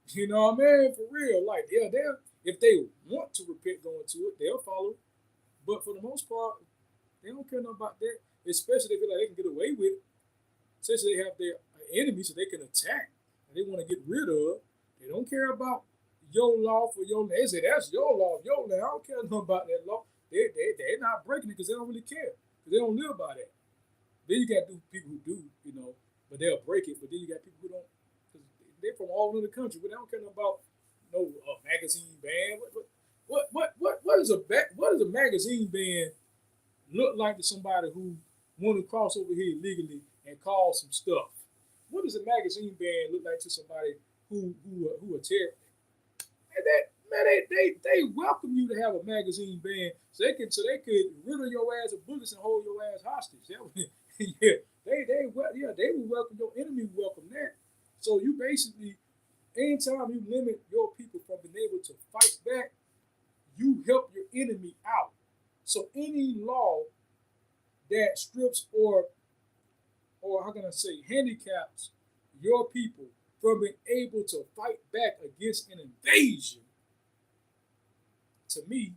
you know what I mean? For real, like if they want to repent going to it, they'll follow. But for the most part, they don't care nothing about that, especially if they feel like they can get away with it. Especially they have their enemy so they can attack and they want to get rid of. They don't care about your law for your land. They say that's your law, your land. I don't care nothing about that law. They're not breaking it because they don't really care. Because they don't live by that. Then you got people who do, but they'll break it. But then you got people who don't, because they're from all over the country, but they don't care nothing about no magazine ban. What does a magazine ban look like to somebody who want to cross over here illegally and cause some stuff? What does a magazine ban look like to somebody who are terrorists? And they welcome you to have a magazine ban so they could rid of your ass of bullets and hold your ass hostage. Yeah, they will welcome your enemy. Welcome that. So you basically, anytime you limit your people from being able to fight back, you help your enemy out. So any law that strips or how can I say handicaps your people from being able to fight back against an invasion, to me,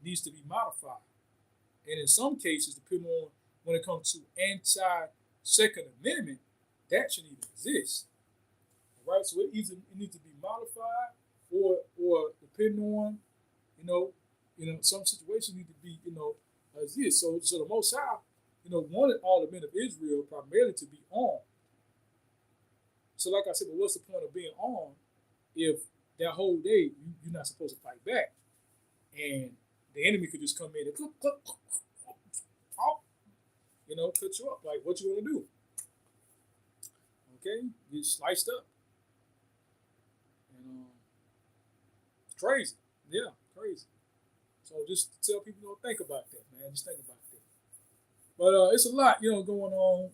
needs to be modified. And in some cases, depending on when it comes to anti-Second Amendment, that shouldn't even exist. All right, so it needs to be modified, or depending on, some situations need to be, as this. So the Most High, wanted all the men of Israel primarily to be armed. So like I said, but what's the point of being armed if that whole day you're not supposed to fight back? And the enemy could just come in and cut you up. Like, what you want to do? Okay, get sliced up. And crazy. Yeah, crazy. So just tell people, think about that, man. Just think about that. But it's a lot, going on.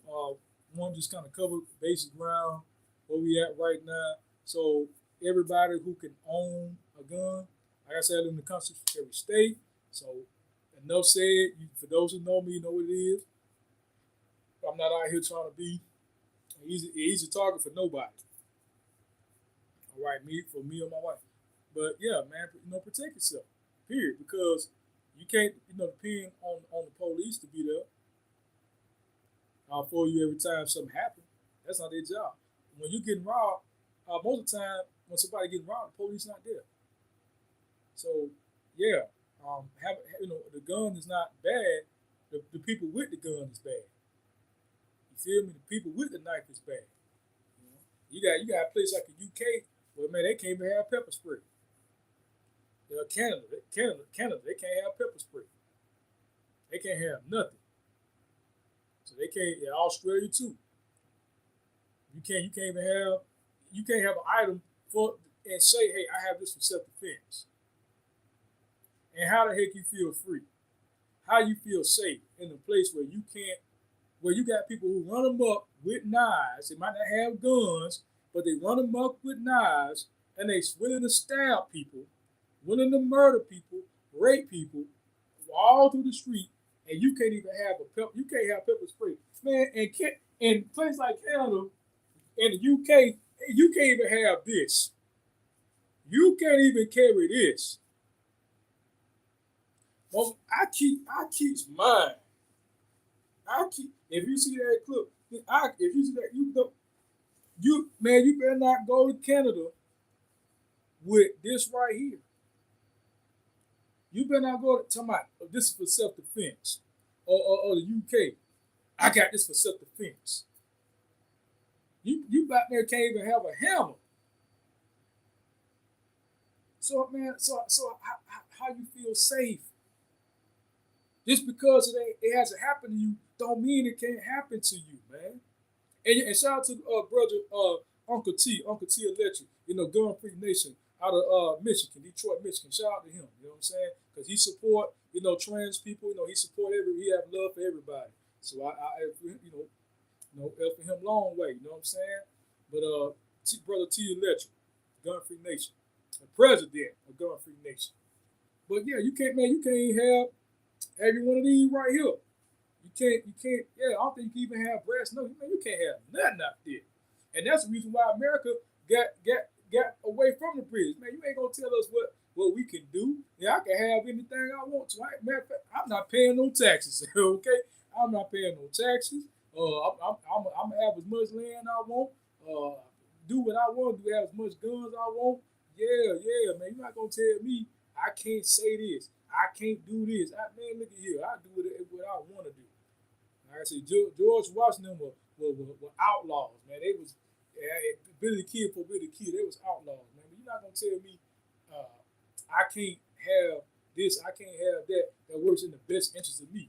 One just kind of cover basic ground where we at right now. So everybody who can own a gun, like I said, I live in the Constitution of every state. So enough said. For those who know me, you know what it is. I'm not out here trying to be an easy target for nobody. All right, for me or my wife. But yeah, man, protect yourself. Period. Because you can't, depend on the police to be there for you every time something happens. That's not their job. When you're getting robbed, most of the time when somebody getting robbed, the police not there. So yeah, the gun is not bad. The people with the gun is bad. You feel me? The people with the knife is bad. You got a place like the UK where, man, they can't even have pepper spray. Canada, they can't have pepper spray. They can't have nothing. So they can't. In Australia too. You can't have an item for and say, hey, I have this for self-defense. And how the heck you feel free? How you feel safe in a place where you got people who run amok with knives. They might not have guns, but they run amok with knives, and they willing to stab people, willing to murder people, rape people, all through the street, and you can't even have you can't have pepper spray, man. And in places like Canada, in the UK, you can't even have this. You can't even carry this. Well, I keep mine. If you see that clip, if you see that, you better not go to Canada with this right here. You better not go to talking about this is for self-defense, or the UK. I got this for self-defense. You back there can't even have a hammer. So man, so how you feel safe? Just because it hasn't happened to you, don't mean it can't happen to you, man. And shout out to brother Uncle T Electric, Gun Free Nation out of Michigan, Detroit, Michigan. Shout out to him. You know what I'm saying? Because he support trans people. He support he have love for everybody. So I for him long way. You know what I'm saying? But brother T Electric, Gun Free Nation, the president of Gun Free Nation. But yeah, you can't have every one of these right here. You can't, I don't think you can even have brass knuckles. Man, you can't have nothing out there. And that's the reason why America got away from the bridge. Man, you ain't gonna tell us what we can do. Yeah, I can have anything I want to. Matter of fact, I'm not paying no taxes, okay? I'm not paying no taxes. I'm gonna have as much land I want. Uh, do what I want. Do have as much guns I want. Yeah, yeah, man. You're not gonna tell me I can't say this. I can't do this. Man, look at here. I do what I want to do. Like I said, George Washington were outlaws, man. They was Billy the Kid for Billy the Kid. They was outlaws, man. But you're not gonna tell me uh, I can't have this. I can't have that. That works in the best interest of me.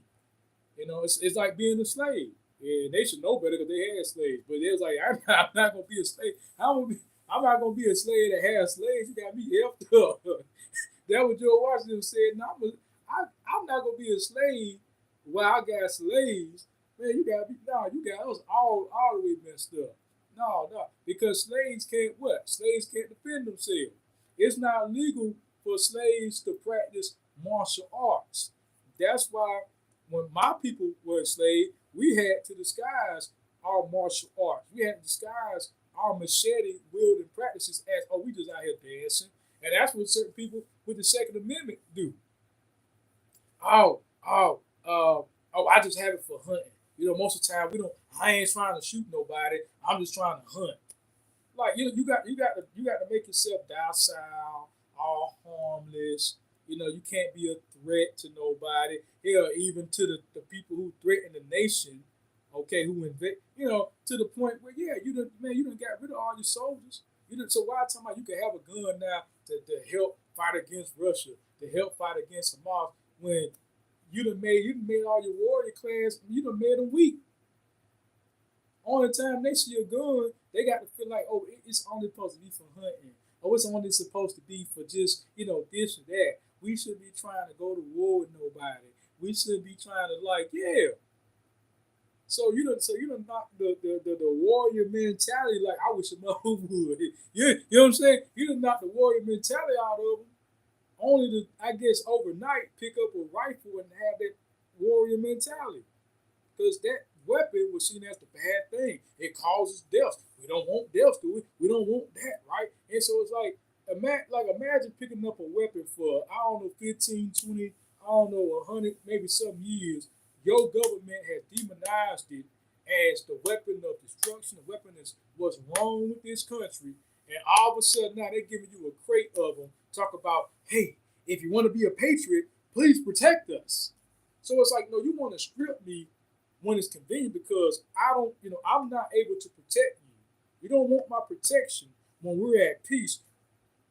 It's like being a slave. Yeah, they should know better because they had slaves. But they was like, I'm not gonna be a slave. I'm not gonna be a slave that has slaves. You got me effed up. That what George Washington said. No, I'm not gonna be a slave while I got slaves. Man, you got me. No, you got us all the way messed up. No, no, because slaves can't what? Slaves can't defend themselves. It's not legal for slaves to practice martial arts. That's why when my people were enslaved, we had to disguise our martial arts. We had to disguise our machete wielding practices as, oh, we just out here dancing. And that's what certain people with the Second Amendment do. Oh, oh, I just have it for hunting. Most of the time we don't. I ain't trying to shoot nobody. I'm just trying to hunt. Like you got to make yourself docile, all harmless. You can't be a threat to nobody. Hell, even to the people who threaten the nation. Okay, who invade. To the point where yeah, you done got rid of all your soldiers. So why talking about you can have a gun now to help fight against Russia, to help fight against Hamas when you done made all your warrior clans, you done made them weak. Only time they see a gun, they got to feel like, oh, it's only supposed to be for hunting. Oh, it's only supposed to be for just, this or that. We shouldn't be trying to go to war with nobody. We shouldn't be trying to like, yeah. So you don't knock the warrior mentality like I wish a mother would. You know what I'm saying? You done knock the warrior mentality out of them. Only to, I guess, overnight pick up a rifle and have that warrior mentality. Because that weapon was seen as the bad thing. It causes death. We don't want death, do we? We don't want that, right? And so it's like, imagine picking up a weapon for, I don't know, 15, 20, I don't know, 100, maybe some years. Your government has demonized it as the weapon of destruction, the weapon is what's wrong with this country. And all of a sudden now they're giving you a crate of them. Talk about, hey, if you want to be a patriot, please protect us. So it's like, no, you want to strip me when it's convenient because I don't, I'm not able to protect you. You don't want my protection when we're at peace,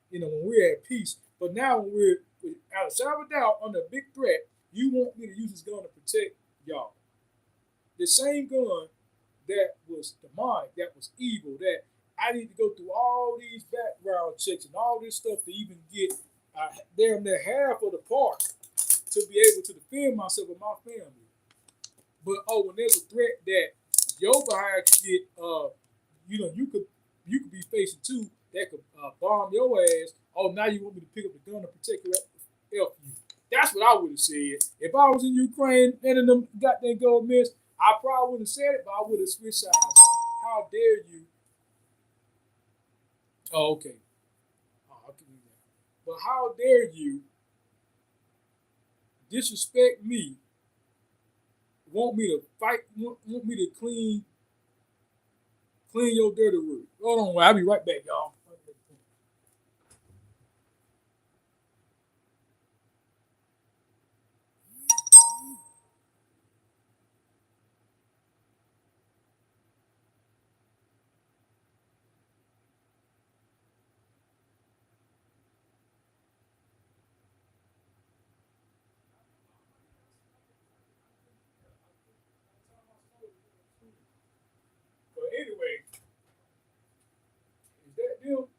when we're at peace. But now when we're out of shadow of doubt under a big threat, you want me to use this gun to protect y'all. The same gun that was demonic, that was evil, that I need to go through all these background checks and all this stuff to even get damn near half of the part to be able to defend myself and my family. But when there's a threat that your behind could get, you could be facing too that could bomb your ass. Oh, now you want me to pick up the gun to protect you? That's what I would have said. If I was in Ukraine and in them goddamn governments, I probably wouldn't have said it, but I would have switched sides. How dare you? Oh, okay. Oh, I can do that. But how dare you disrespect me? Want me to fight? Want me to clean your dirty work? Hold on, I'll be right back, y'all. But anyway, is that deal?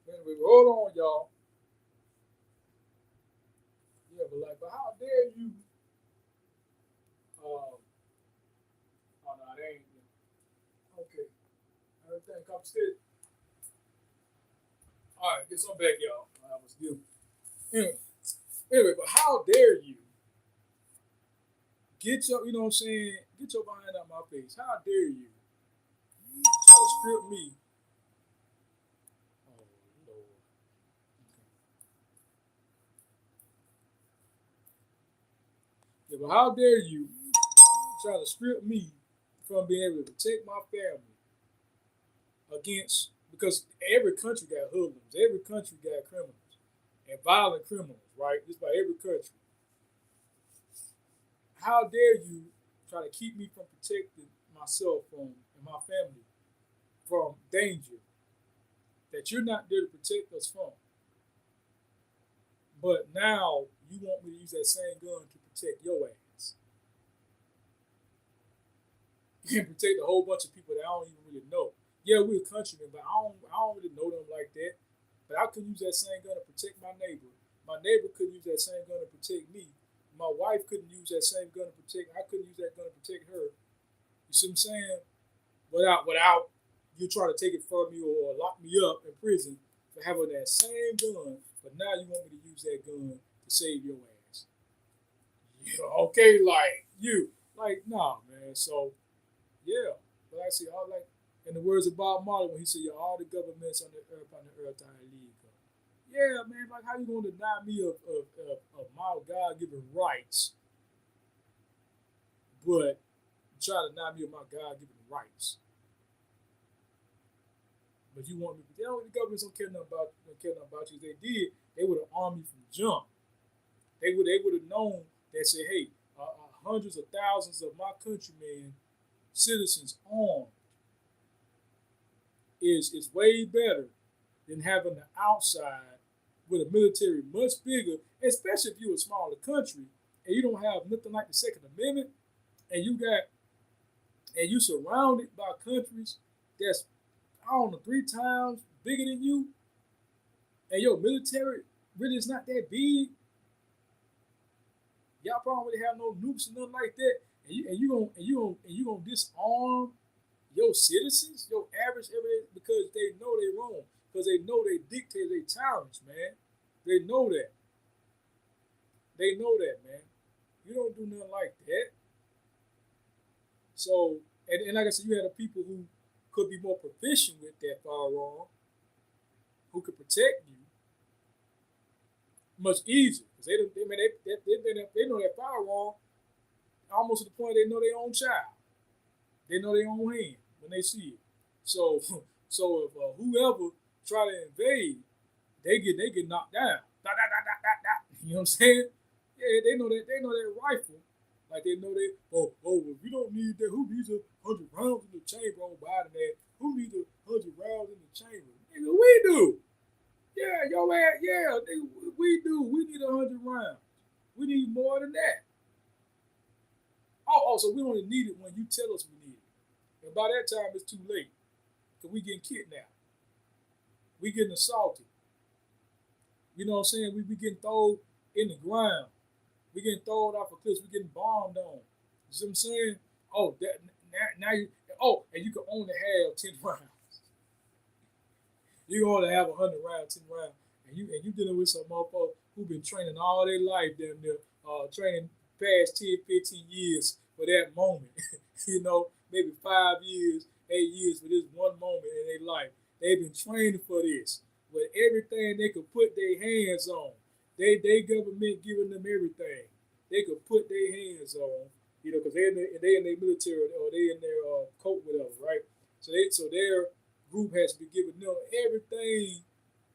Anyway, hold on, y'all. Yeah, but how dare you? Um, oh no, they ain't. Okay, everything comes still. All right, get some back, y'all. I was good. Anyway, but how dare you get your, what I'm saying, get your behind out my face? How dare you try to strip me? Oh Lord. But how dare you try to strip me from being able to protect my family against, because every country got hoodlums, every country got criminals and violent criminals, right? Just about every country. How dare you try to keep me from protecting myself from and my family from danger that you're not there to protect us from? But now you want me to use that same gun to protect your ass and protect a whole bunch of people that I don't even really know. Yeah, we're countrymen, but I don't really know them like that. But I could use that same gun to protect my neighbor. My neighbor could use that same gun to protect me. My wife couldn't use that same gun to protect. I couldn't use that gun to protect her. You see what I'm saying? Without you trying to take it from me or lock me up in prison for having that same gun. But now you want me to use that gun to save your ass. Yeah, okay, like nah, man. So yeah, but I see all like in the words of Bob Marley when he said, "Yeah, all the governments on the earth are illegal." Yeah, man. Like, how you gonna deny me of my God given rights, but try to deny me of my God given rights? But you want me? They don't. The governments don't care nothing about you. If they did, they would have armed you from jump. They would have known that say, hey, hundreds of thousands of my countrymen, citizens armed is way better than having the outside with a military much bigger, especially if you're a smaller country and you don't have nothing like the Second Amendment, and you surrounded by countries that's I don't know 3 times bigger than you, and your military really is not that big. Y'all probably really have no nukes or nothing like that, and you gonna disarm your citizens, your average everyday, because they know they wrong, because they know they dictate, they tyrants, man. They know that. They know that, man. You don't do nothing like that. So, and like I said, you had the people who could be more proficient with that firearm, who could protect you much easier. Because they know that firearm almost to the point they know their own child. They know their own hand when they see it. So, so if whoever try to invade, they get knocked down. Da, da, da, da, da, da. You know what I'm saying? Yeah, they know that rifle. Like they know they if you don't need that, who needs 100 rounds in the chamber on Biden that? Who needs 100 rounds in the chamber? Nigga, we do. Yeah, yo ass, yeah, nigga, we do. We need 100 rounds. We need more than that. So we only need it when you tell us we need it. And by that time, it's too late. Because we getting kidnapped. We getting assaulted. You know what I'm saying? We getting thrown in the ground. We getting thrown off of cliffs. We getting bombed on. You see what I'm saying? Oh, that now you. Oh, and you can only have 10 rounds. You can only have 100 rounds, 10 rounds, and you dealing with some motherfucker who been training all their life, damn near, training past 10, 15 years for that moment. Maybe 5 years, 8 years for this one moment in their life. They've been training for this with everything they could put their hands on. They government giving them everything they could put their hands on. Because they in their military or they in their coat, whatever, right? So their group has to be giving them everything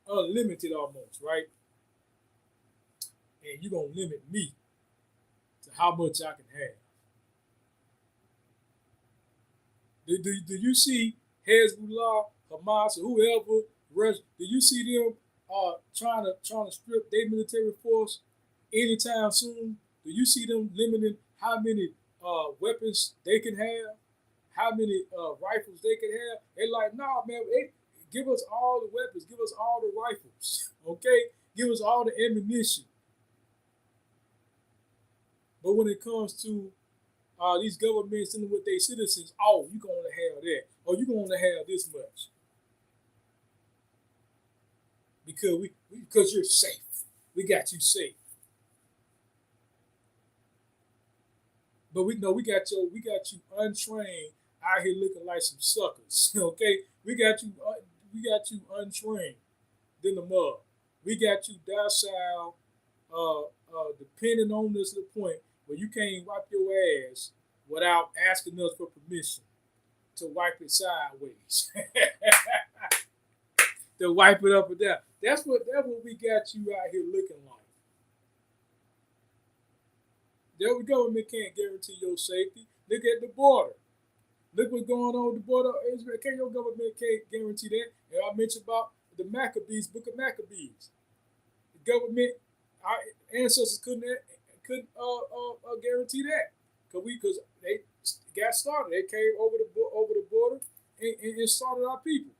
unlimited almost, right? And you're gonna limit me to how much I can have. Do you see Hezbollah, Hamas, or whoever? Do you see them trying to strip their military force anytime soon? Do you see them limiting how many weapons they can have, how many rifles they can have? They like, nah, man, give us all the weapons, give us all the rifles, okay? Give us all the ammunition. But when it comes to these governments dealing with their citizens, oh, you can only have that, or you can only have this much because you're safe. We got you safe. But we got you untrained out here looking like some suckers. Okay, we got you untrained than the mud. We got you docile, depending on this to the point but you can't wipe your ass without asking us for permission to wipe it sideways. To wipe it up and down. That's what we got you out here looking like. The government can't guarantee your safety. Look at the border. Look what's going on with the border of Israel. Your government can't guarantee that. And I mentioned about the Maccabees, Book of Maccabees. The government, our ancestors couldn't guarantee that because they got started. They came over the border and started our people.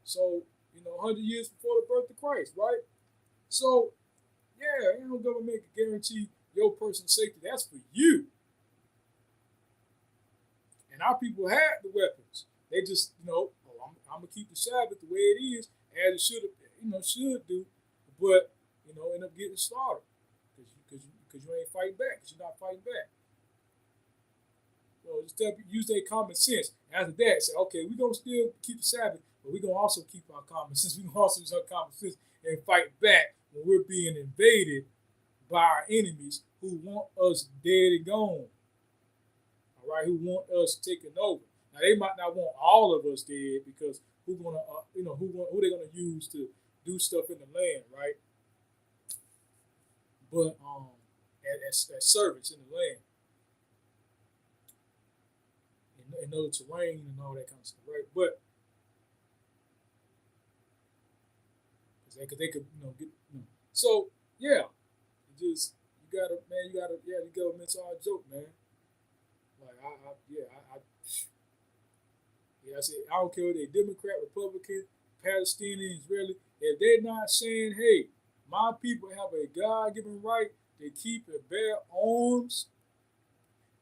So 100 years before the birth of Christ, right? So yeah, ain't no government can guarantee your person's safety. That's for you. And our people had the weapons. They just, I'm gonna keep the Sabbath the way it is, as it should do, but end up getting slaughtered because you ain't fighting back, because you're not fighting back. So just use their common sense. After that, say, okay, we're gonna still keep the Sabbath, but we're gonna also keep our common sense. We're gonna also use our common sense and fight back when we're being invaded by our enemies who want us dead and gone. All right, who want us taken over. Now they might not want all of us dead because who they gonna use to do stuff in the land, right? But as servants in the land, in the terrain and all that kind of stuff, right? But because they could get so yeah, you gotta the government's all a joke, man. Like I said, I don't care if they Democrat, Republican, Palestinian, Israeli. If they're not saying, hey, my people have a God-given right to keep and bear arms,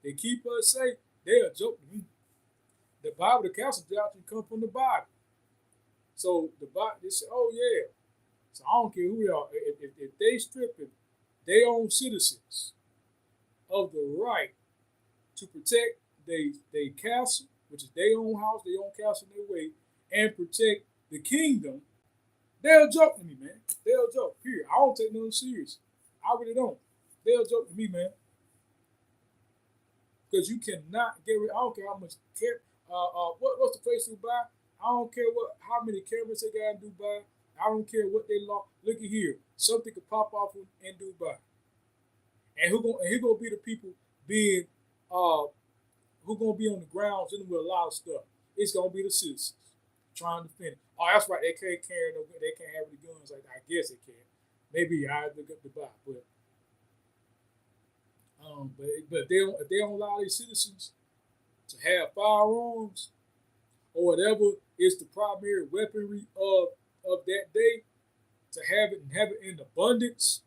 they keep us safe, they're a joke to me. The Bible, the council doctrine come from the Bible. So the Bible, they say, oh yeah. So I don't care who they are. If they stripping their own citizens of the right to protect their castle, which is their own house, their own castle, their way, and protect the kingdom, they'll joke to me, man. They'll joke. Period. I don't take nothing serious. I really don't. They'll joke to me, man. Because you cannot get rid. I don't care how much care. What's the place in Dubai? I don't care how many cameras they got in Dubai. I don't care what they law. Look at here. Something could pop off in Dubai. And who gonna be the people being who gonna be on the grounds dealing with a lot of stuff? It's gonna be the citizens trying to defend it. Oh, that's right. They can't carry no. They can't have any guns. Like I guess they can. Maybe I look up the Bible, but if they don't allow their citizens to have firearms or whatever is the primary weaponry of that day, to have it in abundance.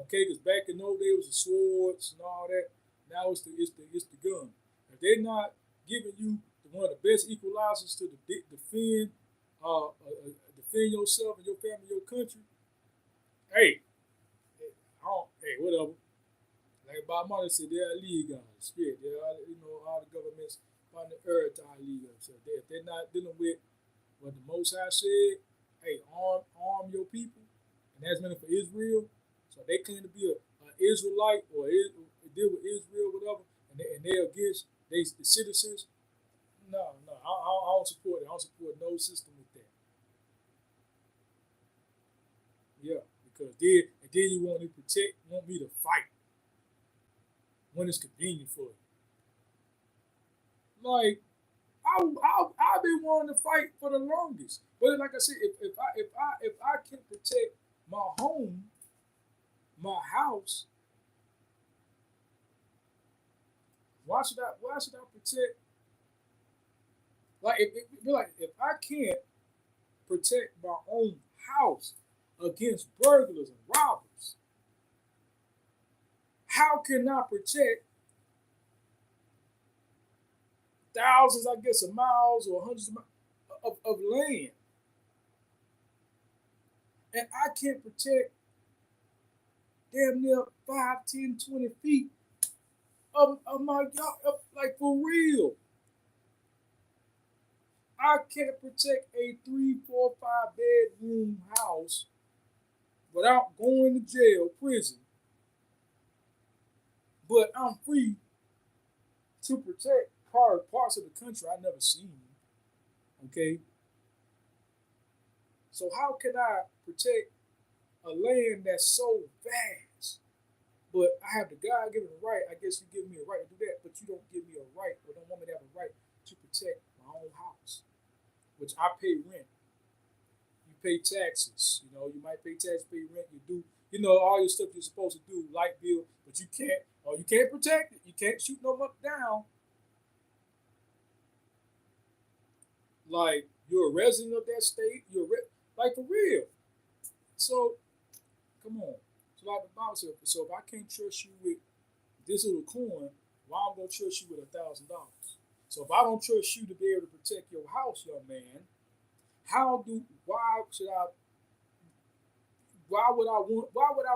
Okay, because back in those days it was the swords and all that. Now it's the gun. If they're not giving you one of the best equalizers to defend yourself and your family, your country, hey, whatever. Like Bob Marley said, they're illegal. Spirit, all the governments on the earth are illegal. So if they're not dealing with what the Most High said, hey, arm your people, and that's meant for Israel. So they claim to be an Israelite or deal with Israel, whatever, and they're against the citizens. No, I don't support it. I don't support no system with that. Yeah, because then you want me to fight when it's convenient for you. Like I've been wanting to fight for the longest, but like I said, if I can protect my home, my house, why should I protect? If I can't protect my own house against burglars and robbers, how can I protect thousands, I guess, of miles or hundreds of miles of land? And I can't protect damn near 5, 10, 20 feet of my yard, like for real. I can't protect a 3, 4, 5 bedroom house without going to jail, prison, but I'm free to protect parts of the country I never seen. Okay, so how can I protect a land that's so vast? But I have the God given right. I guess you give me a right to do that, but you don't give me a right, or don't want me to have a right to protect my own house, which I pay rent. You pay taxes. You know, you might pay taxes, pay rent. You do, you know, all your stuff you're supposed to do, light bill, but you can't. Or you can't protect it. You can't shoot no up down. Like you're a resident of that state. Like for real. So come on. So like the Bible said, so if I can't trust you with this little coin, why I'm gonna trust you with $1,000? So if I don't trust you to be able to protect your house, young man, why should I why would I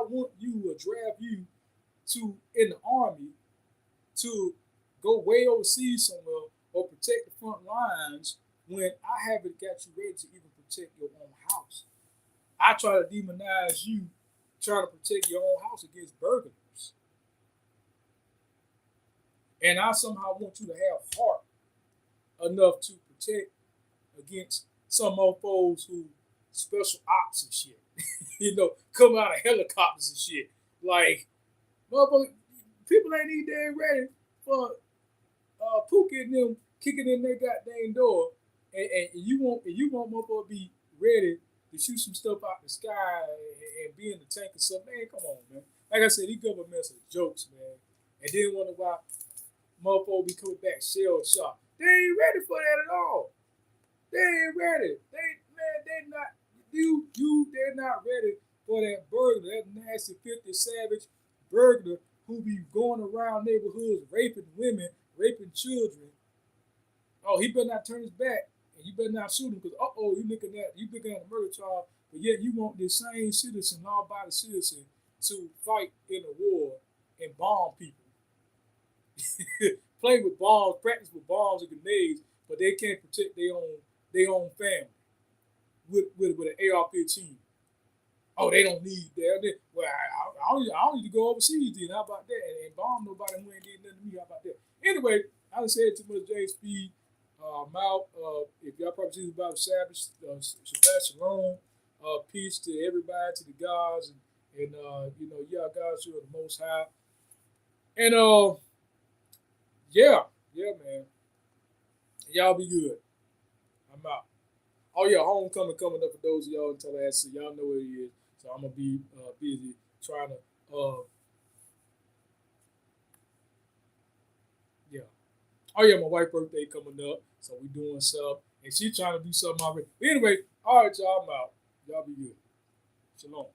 want you or draft you to in the army to go way overseas somewhere or protect the front lines when I haven't got you ready to even protect your own house? I try to demonize you trying to protect your own house against burglars. And I somehow want you to have heart enough to protect against some mofos who special ops and shit. You know, come out of helicopters and shit. Like, motherfucker, people ain't even damn ready for Pookie and them kicking in their goddamn door, and you want motherfucker to be ready to shoot some stuff out the sky and be in the tank or something. Man, come on, man. Like I said, these governments are jokes, man. And then wonder why motherfucker be coming back shell shocked. They ain't ready for that at all. They ain't ready. They not they're not ready for that burglar, that nasty, filthy, savage burglar who be going around neighborhoods raping women, raping children. Oh, he better not turn his back, and you better not shoot him because you looking at a murder charge, but yet you want this same citizen, law-abiding citizen, to fight in a war and bomb people, play with bombs, practice with bombs and grenades, but they can't protect their own family with an AR-15. Oh, they don't need that. Well, I don't need to go overseas then. How about that? And bomb nobody who ain't did nothing to me. How about that? Anyway, I done said too much, James Speed. I'm out. If y'all probably see about Sabbath, Shabbat Shalom. Peace to everybody, to the gods, and y'all guys who are the Most High. And yeah, yeah, man. Y'all be good. I'm out. Oh yeah, homecoming coming up for those of y'all in Tallahassee. Y'all know what it is. So I'm gonna be busy trying to yeah. Oh yeah, my wife's birthday coming up, so we doing stuff, and she trying to do something already. But anyway, all right, y'all, I'm out. Y'all be good. Shalom.